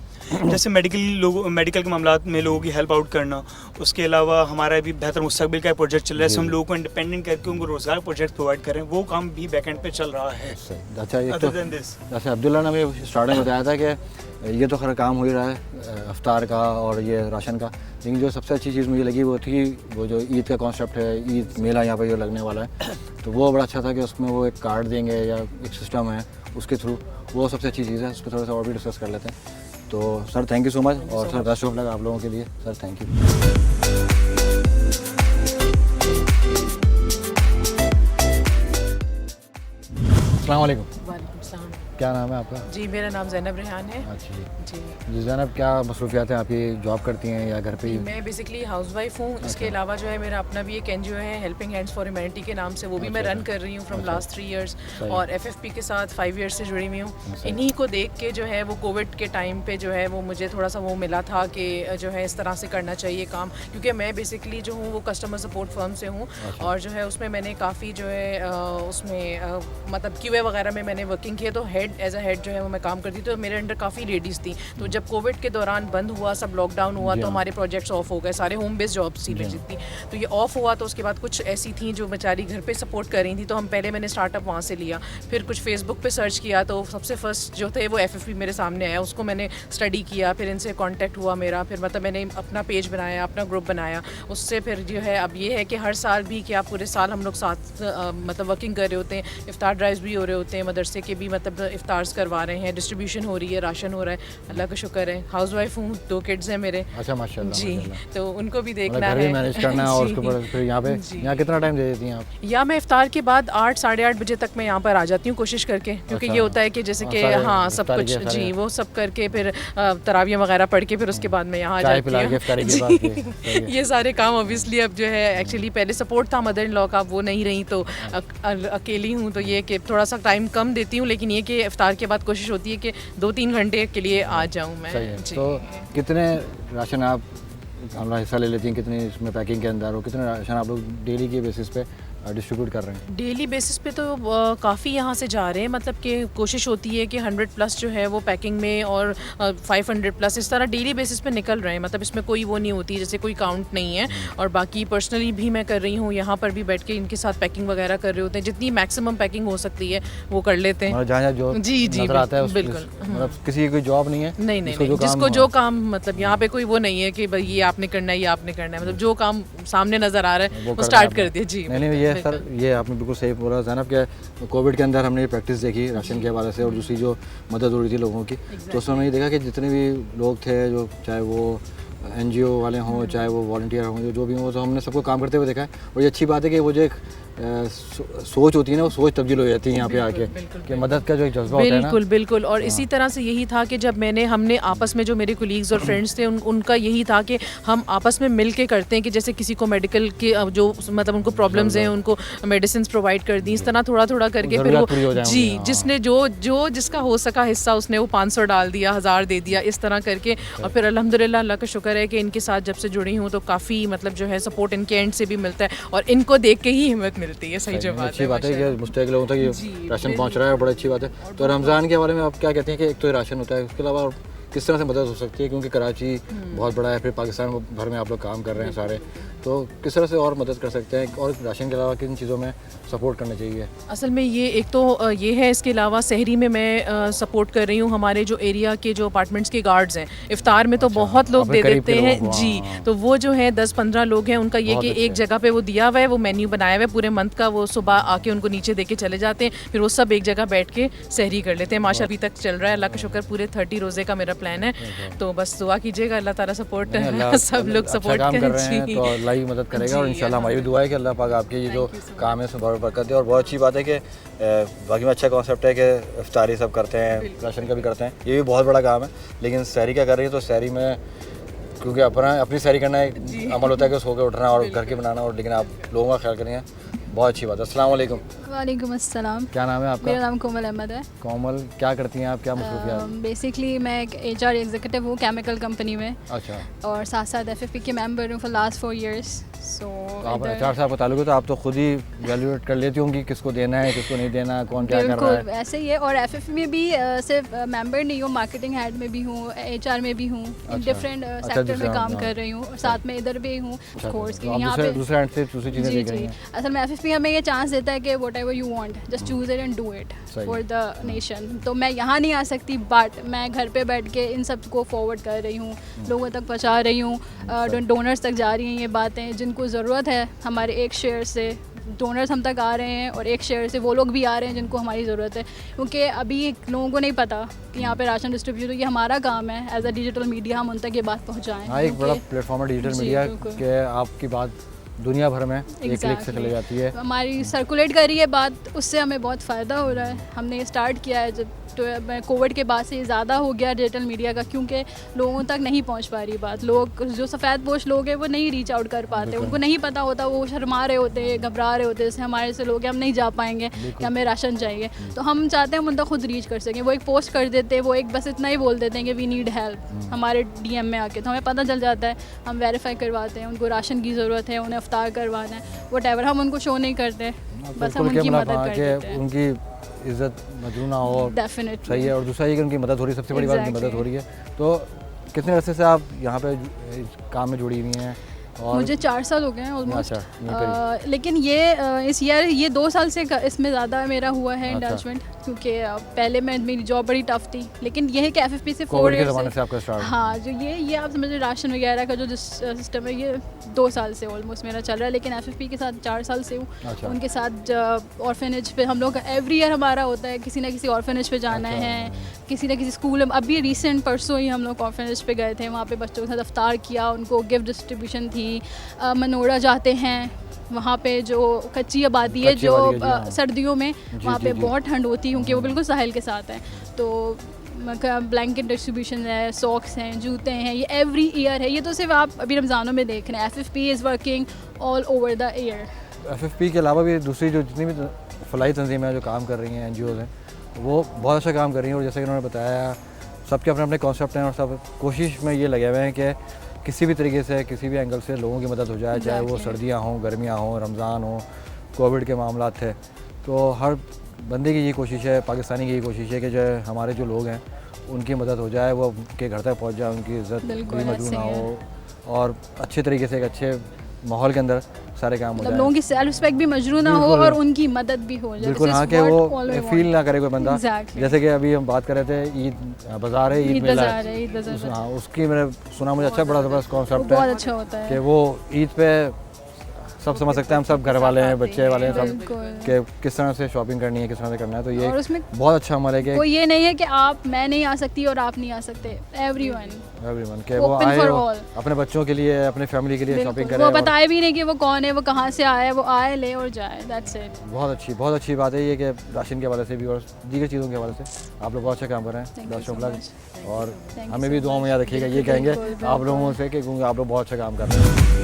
जैसे मेडिकल के मामला में लोगों की हेल्प आउट करना, उसके अलावा हमारा भी बेहतर मुस्तकबिल का प्रोजेक्ट चल रहा है, हम लोगों को इंडिपेंडेंट करके उनको रोजगार प्रोजेक्ट प्रोवाइड करें, वो काम भी बैक एंड पे चल रहा है। अच्छा, जैसे अब्दुल्ला ने हमें स्टार्टिंग में बताया था कि ये तो खैर काम हो ही रहा है अफ्तार का और ये राशन का, लेकिन जो सबसे अच्छी चीज़ मुझे लगी वो थी वो जो ईद का कॉन्सेप्ट है, ईद मेला यहाँ पर जो लगने वाला है, तो वो बड़ा अच्छा था कि उसमें वो एक कार्ड देंगे या एक सिस्टम है उसके थ्रू, वो सबसे अच्छी चीज़ है। उस पर थोड़ा सा और भी डिस्कस कर लेते हैं। तो sir thank you so much, और सर बेस्ट ऑफ लक आप लोगों के लिए सर, थैंक यू। अस्सलाम वालेकुम। वालेकुम सलाम। क्या नाम है आपका? जी मेरा नाम ज़ैनब रेहान है। अच्छा जी जी ज़ैनब, क्या मसरूफियात हैं आपकी? जॉब करती हैं या घर पे ही? मैं बेसिकली हाउसवाइफ हूँ। इसके अलावा जो है मेरा अपना भी एक NGO है हेल्पिंग हैंड्स फॉर ह्यूमैनिटी के नाम से, वो भी मैं रन कर रही हूँ फ्रॉम लास्ट 3 years, और FFP के साथ 5 years से जुड़ी हुई हूँ। इन्हीं को देख के जो है वो कोविड के टाइम पे जो है वो मुझे थोड़ा सा वो मिला था कि जो है इस तरह से करना चाहिए काम, क्योंकि मैं बेसिकली जो हूँ वो कस्टमर सपोर्ट फर्म से हूँ, और जो है उसमें मैंने काफ़ी जो है उसमें मतलब QA वगैरह में मैंने वर्किंग की है, तो एज अ हेड जो है वो मैं काम करती थी, तो मेरे अंडर काफ़ी लेडीज़ थी। तो जब कोविड के दौरान बंद हुआ, सब लॉकडाउन हुआ, तो हमारे प्रोजेक्ट्स ऑफ हो गए, सारे होम बेस्ड जॉब्स थी जितनी, तो ये ऑफ हुआ। तो उसके बाद कुछ ऐसी थी जो बेचारी घर पे सपोर्ट कर रही थी, तो हम पहले मैंने स्टार्टअप वहाँ से लिया, फिर कुछ फेसबुक पे सर्च किया, तो सबसे फर्स्ट जो थे वो FFP मेरे सामने आया, उसको मैंने स्टडी किया, फिर इनसे कॉन्टैक्ट हुआ मेरा, फिर मतलब मैंने अपना पेज बनाया, अपना ग्रुप बनाया, उससे फिर जो है अब ये है कि हर साल भी कि आप पूरे साल हम लोग साथ मतलब वर्किंग कर रहे होते हैं, इफ्तार ड्राइव्स भी हो रहे होते हैं, मदरसे के भी मतलब इफ्तार्स करवा रहे हैं, डिस्ट्रीब्यूशन हो रही है, राशन हो रहा है, अल्लाह का शुक्र है। हाउसवाइफ हूँ, 2 किड्स हैं मेरे। अच्छा माशाल्लाह जी, तो उनको भी देखना घर है, भी मैनेज करना है, और उसके ऊपर फिर यहाँ कितना टाइम दे देती हैं आप? या मैं इफ्तार के बाद 8 साढ़े 8 बजे तक मैं यहाँ पर आ जाती हूँ कोशिश करके, क्योंकि ये होता है कि जैसे कि हाँ सब कुछ जी वो सब करके फिर तरावियाँ वगैरह पढ़ के फिर उसके बाद मैं यहाँ आ जाती हूँ। ये सारे काम ऑब्वियसली अब जो है एक्चुअली पहले सपोर्ट था मदर इन लॉ का, वो नहीं रही, तो अकेली हूँ, तो ये कि थोड़ा सा टाइम कम देती हूँ, लेकिन ये कि इफ्तार के बाद कोशिश होती है कि 2-3 घंटे के लिए आ जाऊँ मैं। सही है। जी। तो कितने राशन आप हमारा हिस्सा ले लेती हैं, कितने इसमें पैकिंग के अंदर, और कितने राशन आप लोग डेली के बेसिस पे डिस्ट्रीब्यूट कर रहे हैं? डेली बेसिस पे तो काफ़ी यहाँ से जा रहे हैं, मतलब कि कोशिश होती है कि 100+ जो है वो पैकिंग में, और 500+ इस तरह डेली बेसिस पे निकल रहे हैं। मतलब इसमें कोई वो नहीं होती, जैसे कोई काउंट नहीं है। और बाकी पर्सनली भी मैं कर रही हूँ, यहाँ पर भी बैठ के इनके साथ पैकिंग वगैरह कर रहे होते हैं। जितनी मैक्सिमम पैकिंग हो सकती है वो कर लेते हैं। मतलब जहाँ जो जी नजर आता है बिल्कुल। मतलब किसी की कोई जॉब नहीं है, नहीं नहीं, जिसको जिसको जो काम, मतलब यहाँ पे कोई वो नहीं है कि भाई ये आपने करना है, ये आपने करना है। मतलब जो काम सामने नज़र आ रहा है वो स्टार्ट कर दिया। जी नहीं, ये सर, ये आपने बिल्कुल सही बोला ज़ैनब, कि कोविड के अंदर हमने ये प्रैक्टिस देखी राशन के हवाले से, और दूसरी जो मदद हो रही थी लोगों की, तो उसमें हमने ये देखा कि जितने भी लोग थे, जो चाहे वो NGO वाले हों, चाहे वो वॉलंटियर हों, जो भी हों, तो हमने सबको काम करते हुए देखा है। और ये अच्छी बात है कि वो जो एक सोच होती है ना, वो सोच तब्दील हो जाती है यहाँ पे आके, कि मदद का जो एक जज्बा होता है ना। बिल्कुल। और इसी तरह से यही था कि जब हमने आपस में, जो मेरे कोलीग्स और फ्रेंड्स थे, उनका यही था कि हम आपस में मिल के करते हैं, कि जैसे किसी को मेडिकल के जो मतलब उनको प्रॉब्लम्स हैं, उनको मेडिसिन प्रोवाइड कर दी, इस तरह थोड़ा करके फिर वो जिसने जो जिसका हो सका हिस्सा, उसने वो 500 डाल दिया, 1000 दे दिया, इस तरह करके। और फिर अल्हम्दुलिल्लाह, अल्लाह का शुक्र है कि इनके साथ जब से जुड़ी हूँ तो काफ़ी मतलब जो है सपोर्ट इनके एंड से भी मिलता है, और इनको देख के ही हिम्मत मिलती है। सही जवाब, अच्छी बात है कि मुस्तैक लोगों तक ये राशन पहुंच रहा है, बड़ी अच्छी बात है। तो रमज़ान के बारे में आप क्या कहते हैं कि एक तो ये राशन होता है, उसके अलावा और किस तरह से मदद हो सकती है, क्योंकि कराची बहुत बड़ा है, फिर पाकिस्तान भर में आप लोग काम कर रहे हैं सारे, तो किस तरह से और मदद कर सकते हैं, और राशन के अलावा किन चीज़ों में सपोर्ट करना चाहिए? असल में ये एक तो ये है, इसके अलावा सहरी में मैं सपोर्ट कर रही हूँ हमारे जो एरिया के जो अपार्टमेंट्स के गार्ड्स हैं। इफ्तार में तो बहुत लोग दे देते हैं जी, तो वो जो है 10-15 लोग हैं, उनका ये कि एक जगह पे वो दिया हुआ है, वो मेन्यू बनाया हुआ है पूरे मंथ का, वो सुबह आके उनको नीचे दे के चले जाते हैं, फिर वो सब एक जगह बैठ के सहरी कर लेते हैं। माशा अभी तक चल रहा है, अल्लाह का शुक्र। पूरे 30 रोज़े का मेरा प्लान है, तो बस दुआ कीजिएगा, अल्लाह ताला सपोर्ट सब लोग सपोर्ट कर रहे हैं, तो अल्लाह ही मदद करेगा। और इंशाल्लाह हमारी भी दुआ है कि अल्लाह पाक आपके ये जो काम है उसमें बरकत दे। और बहुत अच्छी बात है कि बाकी में अच्छा कॉन्सेप्ट है कि इफ्तारी सब करते हैं, राशन का भी करते हैं, ये भी बहुत बड़ा काम है। लेकिन सहरी क्या कर रही है, तो सहरी में क्योंकि अपनी सहरी करना एक अमल होता है कि सो के उठना और घर के बनाना, और लेकिन आप लोगों का ख्याल करेंगे, बहुत अच्छी बात है। अस्सलाम वालेकुम। वालेकुम अस्सलाम। क्या नाम है आपका? मेरा नाम कोमल अहमद है। कोमल, क्या करती हैं आप, क्या मसरूफियात? बेसिकली मैं एक HR एग्जीक्यूटिव हूँ केमिकल कंपनी में। अच्छा। और साथ साथ FFP के मेंबर हूँ फॉर लास्ट 4 years। सो आप HR से आपका ताल्लुक है, तो आप तो खुद ही वैल्यूएट कर लेती होंगी किसको देना है, किसको नहीं देना, कौन क्या कर रहा है। बिल्कुल ऐसे ही है। और FFP में भी सिर्फ मेंबर नहीं हूँ, मार्केटिंग हेड में भी हूँ, HR में भी हूँ, डिफरेंट सेक्टर में काम कर रही हूँ, और साथ में इधर भी हूँ ऑफ कोर्स। यहाँ पे दूसरे एंड से दूसरी चीज़ें देख रही हैं। असल में FFP हमें ये चांस देता है कि whatever you want, just choose it and do it for the nation. तो मैं यहाँ नहीं आ सकती, बट मैं घर पे बैठ के इन सब को फॉरवर्ड कर रही हूँ, लोगों तक पहुँचा रही हूँ, डोनर्स तक जा रही हैं ये बातें, जिनको ज़रूरत है हमारे एक शेयर से डोनर्स हम तक आ रहे हैं, और एक शेयर से वो लोग भी आ रहे हैं जिनको हमारी ज़रूरत है। क्योंकि अभी लोगों को नहीं पता कि यहाँ पे राशन डिस्ट्रीब्यूट, ये हमारा काम है एज अ डिजिटल मीडिया, हम उन तक ये बात पहुँचाएँ। हाँ, एक बड़ा प्लेटफॉर्म है डिजिटल मीडिया के, आपकी बात दुनिया भर में एक क्लिक से चली जाती है। हमारी सर्कुलेट कर रही है बात, उससे हमें बहुत फ़ायदा हो रहा है। हमने ये स्टार्ट किया है जब कोविड के बाद से ज़्यादा हो गया डिजिटल मीडिया का, क्योंकि लोगों तक नहीं पहुंच पा रही बात। लोग जो सफ़ेद पोश लोग हैं वो नहीं रीच आउट कर पाते, उनको नहीं पता होता, वो शर्मा रहे होते हैं, घबरा रहे होते हैं। जैसे हमारे से लोग हैं, हम नहीं जा पाएंगे कि हमें राशन चाहिए, तो हम चाहते हैं हम उन तक खुद रीच कर सकें। वो एक पोस्ट कर देते हैं, वो एक बस इतना ही बोल देते हैं कि वी नीड हेल्प हमारे DM में आके, तो हमें पता चल जाता है, हम वेरीफाई करवाते हैं, उनको राशन की ज़रूरत है, उन्हें अफ्तार करवाना है, व्हाटएवर, हम उनको शो नहीं करते, बस हम उनकी मदद कर देते हैं। उनकी इज़्ज़त मजरू ना हो, डेफिनेटली सही है। और दूसरा ये कि उनकी मदद हो रही है, सबसे बड़ी बात उनकी मदद हो रही है। तो कितने अरसे से आप यहाँ पे काम में जुड़ी हुई हैं? और मुझे 4 साल हो गए हैं ऑलमोस्ट। लेकिन ये इस ईयर ये 2 साल से इसमें ज़्यादा मेरा हुआ है इंडल्जमेंट, क्योंकि पहले मेरी जॉब बड़ी टफ थी। लेकिन ये है कि FFP से 4 ईयर से आपका स्टार्ट, हाँ, जो ये आप समझ राशन वगैरह का जो सिस्टम है, ये 2 साल से ऑलमोस्ट मेरा चल रहा है। लेकिन FFP के साथ 4 साल से हूँ। उनके साथ ऑर्फेनेज पे हम लोग एवरी ईयर हमारा होता है, किसी ना किसी ऑर्फेनेज पे जाना है, किसी ना किसी स्कूल। अभी रिसेंट परसों ही हम लोग ऑर्फेनेज पे गए थे, वहाँ पे बच्चों के साथ अफ्तार किया, उनको गिफ्ट डिस्ट्रीब्यूशन थी। मनोड़ा जाते हैं, वहाँ पे जो कच्ची आबादी है, जो सर्दियों में वहाँ पे बहुत ठंड होती है, क्योंकि वो बिल्कुल साहिल के साथ है। तो ब्लैंकेट डिस्ट्रीब्यूशन है, सॉक्स हैं, जूते हैं, ये एवरी ईयर है। ये तो सिर्फ आप अभी रमज़ानों में देख रहे हैं। FFP is working all over the year. FFP के अलावा भी दूसरी जो जितनी भी फलाई तंजीमें जो काम कर रही हैं, NGOs हैं, वो बहुत अच्छा काम कर रही हैं। और जैसे कि उन्होंने बताया, सबके अपने अपने कॉन्सेप्ट हैं और सब कोशिश में ये लगे हुए हैं कि किसी भी तरीके से, किसी भी एंगल से लोगों की मदद हो जाए, चाहे वो सर्दियाँ हों, गर्मियाँ हों, रमज़ान हो, कोविड के मामला थे। तो हर बंदे की यही कोशिश है, पाकिस्तानी की यही कोशिश है कि जो हमारे जो लोग हैं उनकी मदद हो जाए, वो उनके घर तक पहुंच जाए, उनकी इज़्ज़त कोई मजबूर ना हो और अच्छे तरीके से एक अच्छे माहौल के अंदर सारे काम हो जाए। लोगों की सेल्फ रिस्पेक्ट भी मजरूह ना हो और उनकी मदद भी हो जाए। बिल्कुल, हाँ, कि वो फील ना करे कोई बंदा। जैसे कि अभी हम बात कर रहे थे, ईद बाज़ार है, ईद मेला है, हाँ, उसकी मैंने सुना, मुझे अच्छा बड़ा ज़बरदस्त कॉन्सेप्ट है, बहुत अच्छा होता है कि वो ईद पे सब समझ सकते हैं, हम सब घर वाले हैं, बच्चे वाले हैं, सब कि किस तरह से शॉपिंग करनी है, किस तरह से करना है। तो ये बहुत अच्छा अमल है कि कोई ये नहीं है कि मैं नहीं आ सकती और आप नहीं आ सकते, एवरीवन के वो आए, अपने बच्चों के लिए, अपने फैमिली के लिए शॉपिंग करें। वो बताए भी नहीं कि वो कौन है, वो कहाँ से आया है, वो आए, ले और जाए, दैट्स इट। बहुत अच्छी बात है ये कि राशन के हवाले से भी और दीगर चीज़ों के हवाले से आप लोग बहुत अच्छा काम कर रहे हैं। बेस्ट और हमें भी दुआ में याद रखिएगा, ये कहेंगे आप लोगों से कि क्योंकि आप लोग बहुत अच्छा काम कर रहे हैं।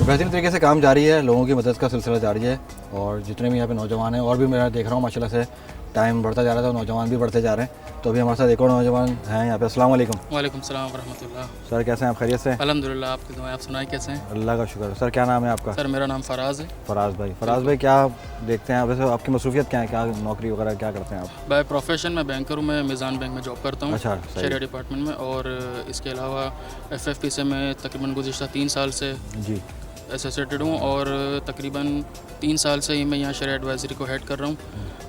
बेहतरीन तरीके से काम जारी है, लोगों की मदद का सिलसिला जारी है और जितने भी यहाँ पे नौजवान हैं, और भी मैं देख रहा हूँ माशाल्लाह से टाइम बढ़ता जा रहा है तो नौजवान भी बढ़ते जा रहे हैं। तो अभी हमारे साथ एक और नौजवान हैं यहाँ पे। अस्सलाम वालेकुम। वालेकुम सलाम व रहमतुल्लाह। सर कैसे हैं आप? खैरियत से? अल्हम्दुलिल्लाह, आपकी दुआएं। आप सुनाएं कैसे हैं? अल्लाह का शुक्र। सर क्या नाम है आपका? सर मेरा नाम फराज है। फराज भाई क्या देखते हैं वैसे, आपकी मसरूफियत क्या है, क्या नौकरी वगैरह क्या करते हैं आप? बाय प्रोफेशन मैं बैंकर हूँ, मैं मिज़ान बैंक में जॉब करता हूँ। अच्छा, शरिया डिपार्टमेंट में। और इसके अलावा FFP से मैं तकरीबन गुज़िश्ता 3 साल से जी एसोसिएटेड हूँ और तकरीबन 3 साल से ही मैं यहाँ शरिया एडवाइज़री को हेड कर रहा हूँ।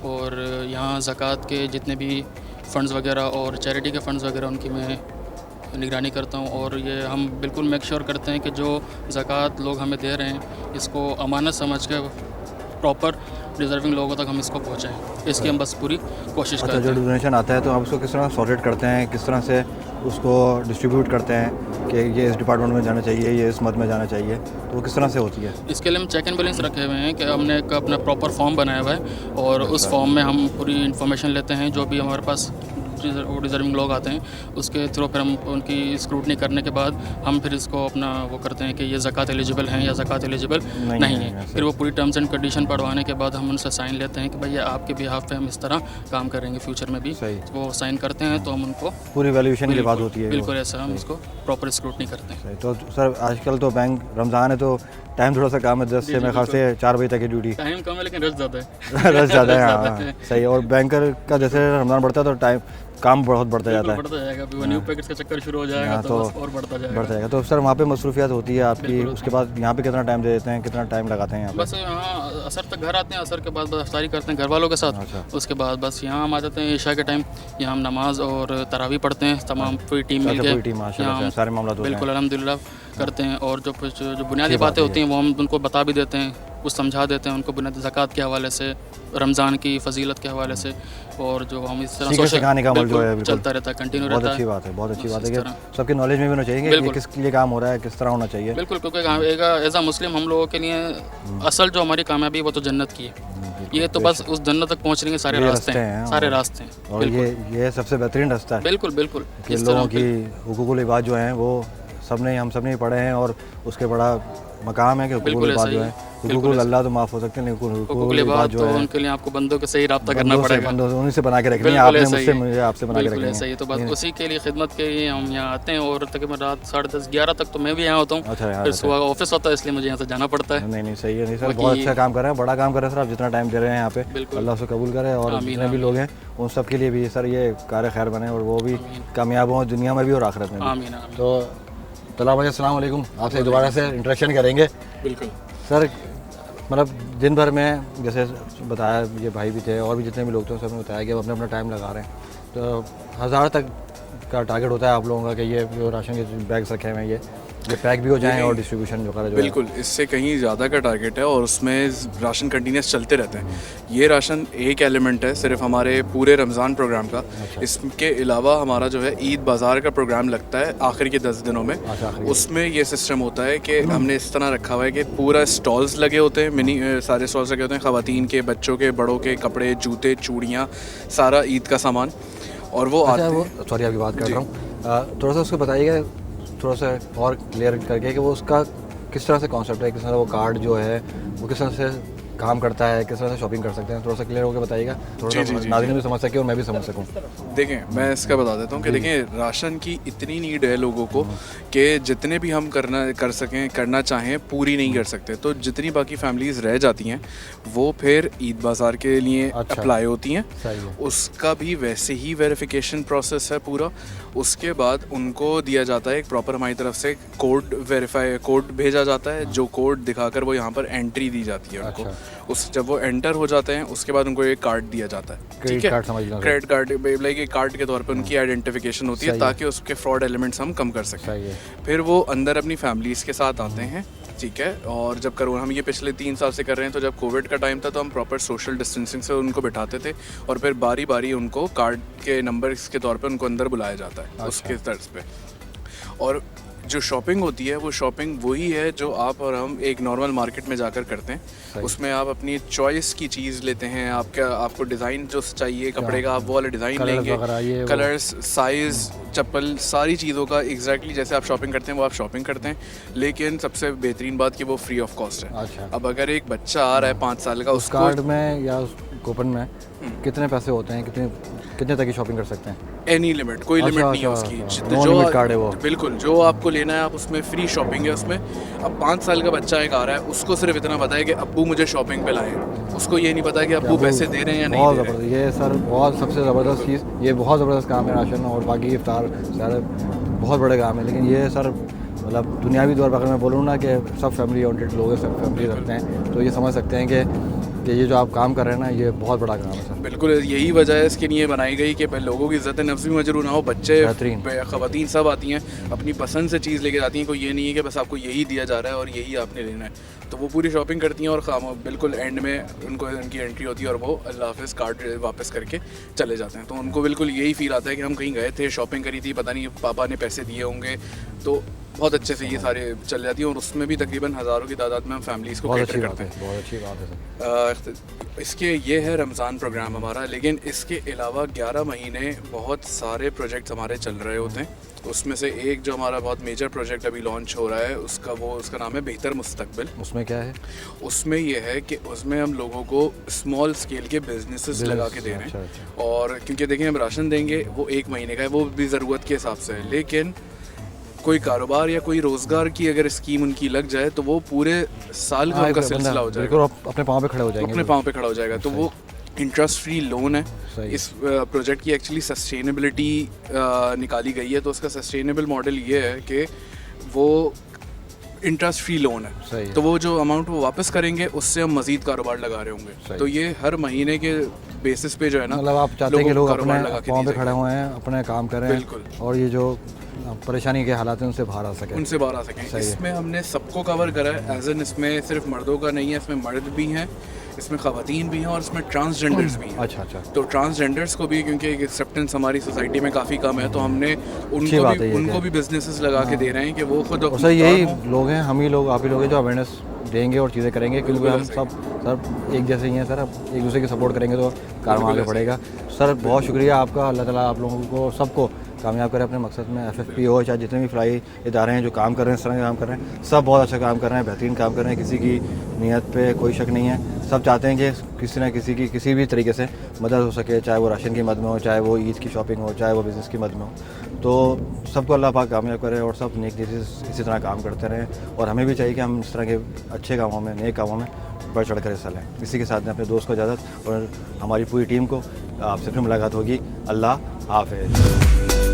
और यहाँ ज़कात के जितने भी फ़ंड्स वगैरह और चैरिटी के फ़ंड्स वगैरह उनकी मैं निगरानी करता हूँ। और ये हम बिल्कुल मेक श्योर करते हैं कि जो ज़कात लोग हमें दे रहे हैं इसको अमानत समझ के प्रॉपर डिज़र्विंग लोगों तक हम इसको पहुँचाएँ, इसकी हम बस पूरी कोशिश करते हैं। जो डोनेशन आता है तो आप उसको किस तरह सॉर्टेड करते हैं, किस तरह से उसको डिस्ट्रीब्यूट करते हैं कि ये इस डिपार्टमेंट में जाना चाहिए, ये इस मद में जाना चाहिए, तो वो किस तरह से होती है? इसके लिए हम चेक एंड बैलेंस रखे हुए हैं कि हमने एक अपना प्रॉपर फॉर्म बनाया हुआ है और उस फॉर्म में हम पूरी इन्फॉर्मेशन लेते हैं, जो भी हमारे पास डिज़र्विंग लोग आते हैं उसके थ्रू फिर हम उनकी स्क्रूटनी करने के बाद हम फिर इसको अपना वो करते हैं कि ये ज़कात एलिजिबल हैं या ज़कात एलिजिबल नहीं है। फिर वो पूरी टर्म्स एंड कंडीशन पढ़वाने के बाद हम उनसे साइन लेते हैं कि भाई ये आपके बिहाफ पे हम इस तरह काम करेंगे फ्यूचर में भी। वो साइन करते हैं तो हम उनको पूरी वैल्यूएशन की बात होती है, बिल्कुल ऐसा हम इसको प्रॉपर स्क्रूटनी करते हैं। तो सर आजकल तो बैंक रमज़ान है तो टाइम थोड़ा सा कम है, 10 से मेरे ख्याल से 4 बजे तक की ड्यूटी। टाइम कम है लेकिन रश ज़्यादा है। रश ज़्यादा है, हाँ सही है। और बैंकर का जैसे रमज़ान बढ़ता है तो टाइम काम बहुत बढ़ता जाता है, बढ़ता जाएगा। अभी न्यू पैकेट्स का चक्कर शुरू हो जाएगा तो और बढ़ता जाएगा। तो सर वहाँ पे मसरूफियत होती है आपकी, उसके बाद यहाँ पे कितना टाइम दे देते हैं, कितना टाइम लगाते हैं यहाँ पे? बस यहाँ असर तक घर आते हैं, असर के बाद बस अफ्तारी करते हैं घर वालों के साथ। उसके बाद बस यहाँ हम आ जाते हैं इशा के टाइम, यहाँ हम नमाज और तरावी पढ़ते हैं, तमाम पूरी टीम मिल के सारे मामला बिल्कुल अल्हम्दुलिल्लाह करते हैं। और जो बुनियादी बातें होती हैं वो हम उनको बता भी देते हैं, कुछ समझा देते हैं उनको बुनियादी ज़कात के हवाले से, रमज़ान की फजीलत के हवाले से। और जो हम इस तरह सोशल सिखाने का अमल जो है चलता रहता है, कंटिन्यू रहता है। बहुत अच्छी बात है, बहुत अच्छी बात है कि सबके नॉलेज में भी होना चाहिए कि किस लिए काम हो रहा है, किस तरह होना चाहिए। बिल्कुल, क्योंकि एज अ मुस्लिम हम लोगों के लिए असल जो हमारी कामयाबी वो तो जन्नत की है। ये तो बस उस जन्नत तक पहुंचने के सारे रास्ते हैं, सारे रास्ते हैं। और ये सबसे बेहतरीन रास्ता है। बिल्कुल बिल्कुल, कि लोगों की हुकूकुल इबाद जो हैं वो हम सब ने पढ़े हैं और उसके बड़ा मकाम है कि हुकूकुल इबाद जो है, हुकूकुल अल्लाह तो माफ़ हो सकते हैं लेकिन हुकूकुल इबाद जो है उनके लिए आपको बंदों के सही रब्ता करना पड़ेगा, उन्हीं से बना के रखनी है। आपने मुझसे, मुझे आपसे बना के रखनी है। सही, तो बस उसी के लिए खिदमत के लिए हम यहाँ आते हैं। और तकरीबन रात 10:30 11 तक तो मैं भी यहाँ होता हूँ। फिर सुबह ऑफिस होता है इसलिए मुझे यहाँ से जाना पड़ता है। नहीं सही है, नहीं सर बहुत अच्छा काम कर रहे हैं, बड़ा काम कर रहे हैं सर। आप जितना टाइम दे रहे हैं यहाँ पे अल्लाह से कबूल करे और जितने भी लोग हैं उन सब के लिए भी सर ये कार खैर बने और वो भी कामयाब हों दुनिया में भी और आखिरत में भी। तो तला भाई अस्सलाम वालेकुम, आपसे दोबारा से इंटरेक्शन करेंगे। बिल्कुल सर, मतलब दिन भर में जैसे बताया ये भाई भी थे और भी जितने भी लोग थे सबने बताया कि वो अपना अपना टाइम लगा रहे हैं, तो 1000 तक का टारगेट होता है आप लोगों का कि ये जो राशन के बैग्स रखे हुए हैं ये ये पैक भी हो जाएं और डिस्ट्रीब्यूशन वगैरह जो बिल्कुल, इससे कहीं ज़्यादा का टारगेट है और उसमें राशन कंटिन्यूस चलते रहते हैं। ये राशन एक एलिमेंट है सिर्फ हमारे पूरे रमज़ान प्रोग्राम का। इसके अलावा हमारा जो है ईद बाज़ार का प्रोग्राम लगता है आखिर के 10 दिनों में। उसमें ये सिस्टम होता है कि हमने इस तरह रखा हुआ है कि पूरा स्टॉल्स लगे होते हैं, मिनी सारे स्टॉल्स लगे होते हैं, ख़वातीन के, बच्चों के, बड़ों के कपड़े, जूते, चूड़ियाँ, सारा ईद का सामान। और वो अच्छा, वो सॉरी आपकी बात कर रहा हूँ, थोड़ा सा उसको बताइएगा थोड़ा सा और क्लियर करके कि वो उसका किस तरह से कॉन्सेप्ट है, किस तरह वो कार्ड जो है वो किस तरह से काम करता है, किस तरह से शॉपिंग कर सकते हैं, थोड़ा सा क्लियर होकर बताइएगा, थोड़ा सा नाज़रीन भी समझ सके और मैं भी समझ सकूं। देखें, मैं इसका बता देता हूं कि देखें, राशन की इतनी नीड है लोगों को कि जितने भी हम करना चाहें पूरी नहीं कर सकते। तो जितनी बाकी फैमिलीज़ रह जाती हैं वो फिर ईद बाज़ार के लिए अप्लाई होती हैं। उसका भी वैसे ही वेरिफिकेशन प्रोसेस है पूरा। उसके बाद उनको दिया जाता है एक प्रॉपर हमारी तरफ से कोड भेजा जाता है, जो कोड दिखाकर वो यहाँ पर एंट्री दी जाती है उनको। जब वो एंटर हो जाते हैं उसके बाद उनको एक कार्ड दिया जाता है, ठीक है, क्रेडिट कार्ड, लाइक एक कार्ड के तौर पे उनकी आइडेंटिफिकेशन होती है ताकि उसके फ्रॉड एलिमेंट्स हम कम कर सकें। फिर वो अंदर अपनी फैमिलीज़ के साथ आते हैं, ठीक है। और जब हम ये पिछले 3 साल से कर रहे हैं, तो जब कोविड का टाइम था तो हम प्रॉपर सोशल डिस्टेंसिंग से उनको बिठाते थे और फिर बारी बारी उनको कार्ड के नंबर्स के तौर पे उनको अंदर बुलाया जाता है उसके तर्ज पे। और जो शॉपिंग होती है वो शॉपिंग वही है जो आप और हम एक नॉर्मल मार्केट में जाकर करते हैं। उसमें आप अपनी चॉइस की चीज़ लेते हैं, आपको डिज़ाइन जो चाहिए कपड़े का आप वो वाला डिज़ाइन लेंगे, कलर्स, साइज़, चप्पल, सारी चीज़ों का एग्जैक्टली जैसे आप शॉपिंग करते हैं वो आप शॉपिंग करते हैं। लेकिन सबसे बेहतरीन बात कि वो फ्री ऑफ कॉस्ट है। अब अगर एक बच्चा आ रहा है 5 साल का, उस कार्ड में या उस कूपन में कितने पैसे होते हैं, कितने तक की शॉपिंग कर सकते हैं? एनी लिमिट, कोई लिमिट नहीं है उसकी। जो कार्ड है वो बिल्कुल जो आपको लेना है आप उसमें फ्री शॉपिंग है उसमें। अब 5 साल का बच्चा एक आ रहा है, उसको सिर्फ इतना पता है कि अब्बू मुझे शॉपिंग पे लाए, उसको ये नहीं पता है कि अब्बू पैसे दे रहे हैं या नहीं दे रहे हैं। ये सर बहुत सबसे ज़बरदस्त चीज़, ये बहुत ज़बरदस्त काम है राशन और बाकी इफ्तार सारे बहुत बड़े काम है। लेकिन ये सर मतलब दुनियावी तौर पर अगर मैं बोलूँ ना कि सब फैमिली ओरिएंटेड लोग हैं, सब फैमिली रखते हैं, तो ये समझ सकते हैं कि ये जो आप काम कर रहे हैं ना ये बहुत बड़ा काम है सर। बिल्कुल यही वजह है इसके लिए बनाई गई कि लोगों की इज़्ज़त नफ्स भी मजरू ना हो। बच्चे, ख़वातीन सब आती हैं, अपनी पसंद से चीज़ लेके जाती हैं। कोई ये नहीं है कि बस आपको यही दिया जा रहा है और यही आपने लेना है। तो वो पूरी शॉपिंग करती हैं और बिल्कुल एंड में उनकी एंट्री होती है और वो अल्लाह हाफ़िज़ कार्ड वापस करके चले जाते हैं। तो उनको बिल्कुल यही फील आता है कि हम कहीं गए थे, शॉपिंग करी थी, पता नहीं पापा ने पैसे दिए होंगे। तो बहुत अच्छे से ये सारे चल जाती हैं और उसमें भी तकरीबन हज़ारों की तादाद में हम फैमिलीज़ को कैटर करते हैं। बहुत अच्छी बात है। इसके ये है रमज़ान प्रोग्राम हमारा। लेकिन इसके अलावा 11 महीने बहुत सारे प्रोजेक्ट्स हमारे चल रहे होते हैं। उसमें से एक जो हमारा बहुत मेजर प्रोजेक्ट अभी लॉन्च हो रहा है उसका नाम है बेहतर मुस्तकबिल। उसमें क्या है? उसमें ये है कि उसमें हम लोगों को स्मॉल स्केल के बिजनेसेस लगा के दे रहे हैं। और क्योंकि देखिए हम राशन देंगे वो 1 महीने का है, वो भी ज़रूरत के हिसाब से है। लेकिन कोई कारोबार या कोई रोज़गार की अगर स्कीम उनकी लग जाए तो वो पूरे साल का उनका सिलसिला हो जाएगा, अपने पाँव पे खड़े हो जाएंगे, अपने पाँव पे खड़ा हो जाएगा। तो वो इंटरेस्ट फ्री लोन है। इस प्रोजेक्ट की एक्चुअली सस्टेनेबिलिटी निकाली गई है। तो उसका सस्टेनेबल मॉडल ये है कि वो इंटरेस्ट फ्री लोन है। तो वो जो अमाउंट वो वापस करेंगे उससे हम मज़ीद कारोबार लगा रहे होंगे। तो ये हर महीने के बेसिस पे जो है ना, मतलब आप चाहते हैं कि लोग अपने पाँव पे खड़े हुए हैं, अपने काम करें। बिल्कुल। और ये जो परेशानी के हालात हैं उनसे बाहर आ सकें। इसमें हमने सबको कवर करा है। एज एन इसमें सिर्फ मर्दों का नहीं है, इसमें मर्द भी हैं, इसमें ख़वातीन भी हैं और इसमें ट्रांसजेंडर्स भी हैं। अच्छा। तो ट्रांसजेंडर्स को भी, क्योंकि एक्सेप्टेंस हमारी सोसाइटी में काफ़ी कम है, तो हमने उनको भी बिजनेसेस लगा के दे रहे हैं कि वो खुद सर यही लोग हैं, हम ही लोग, आप ही लोग हैं जो अवेयरनेस देंगे और चीज़ें करेंगे। क्योंकि हम सब एक जैसे ही हैं सर, एक दूसरे की सपोर्ट करेंगे तो काम आगे बढ़ेगा। सर बहुत शुक्रिया आपका, अल्लाह ताला आप लोगों को सबको कामयाब करें अपने मकसद में। FFP हो चाहे जितने भी फलाई इदारे हैं जो काम कर रहे हैं, इस तरह के काम कर रहे हैं, सब बहुत अच्छा काम कर रहे हैं, बेहतरीन काम कर रहे हैं। किसी की नीयत पे कोई शक नहीं है। सब चाहते हैं कि किसी न किसी की किसी भी तरीके से मदद हो सके, चाहे वो राशन की मद में हो, चाहे वो ईद की शॉपिंग हो, चाहे वो बिज़नेस की मद में हो। तो सबको अल्लाह पाक कामयाब करे और सब नेक इसी तरह काम करते रहें। और हमें भी चाहिए कि हम इस तरह के अच्छे कामों में, नेक कामों में बढ़ चढ़ कर हिस्सा लें। इसी के साथ में अपने दोस्त को इजाज़त और हमारी पूरी टीम को आपसे फिर मुलाकात होगी। अल्लाह हाफ़िज़।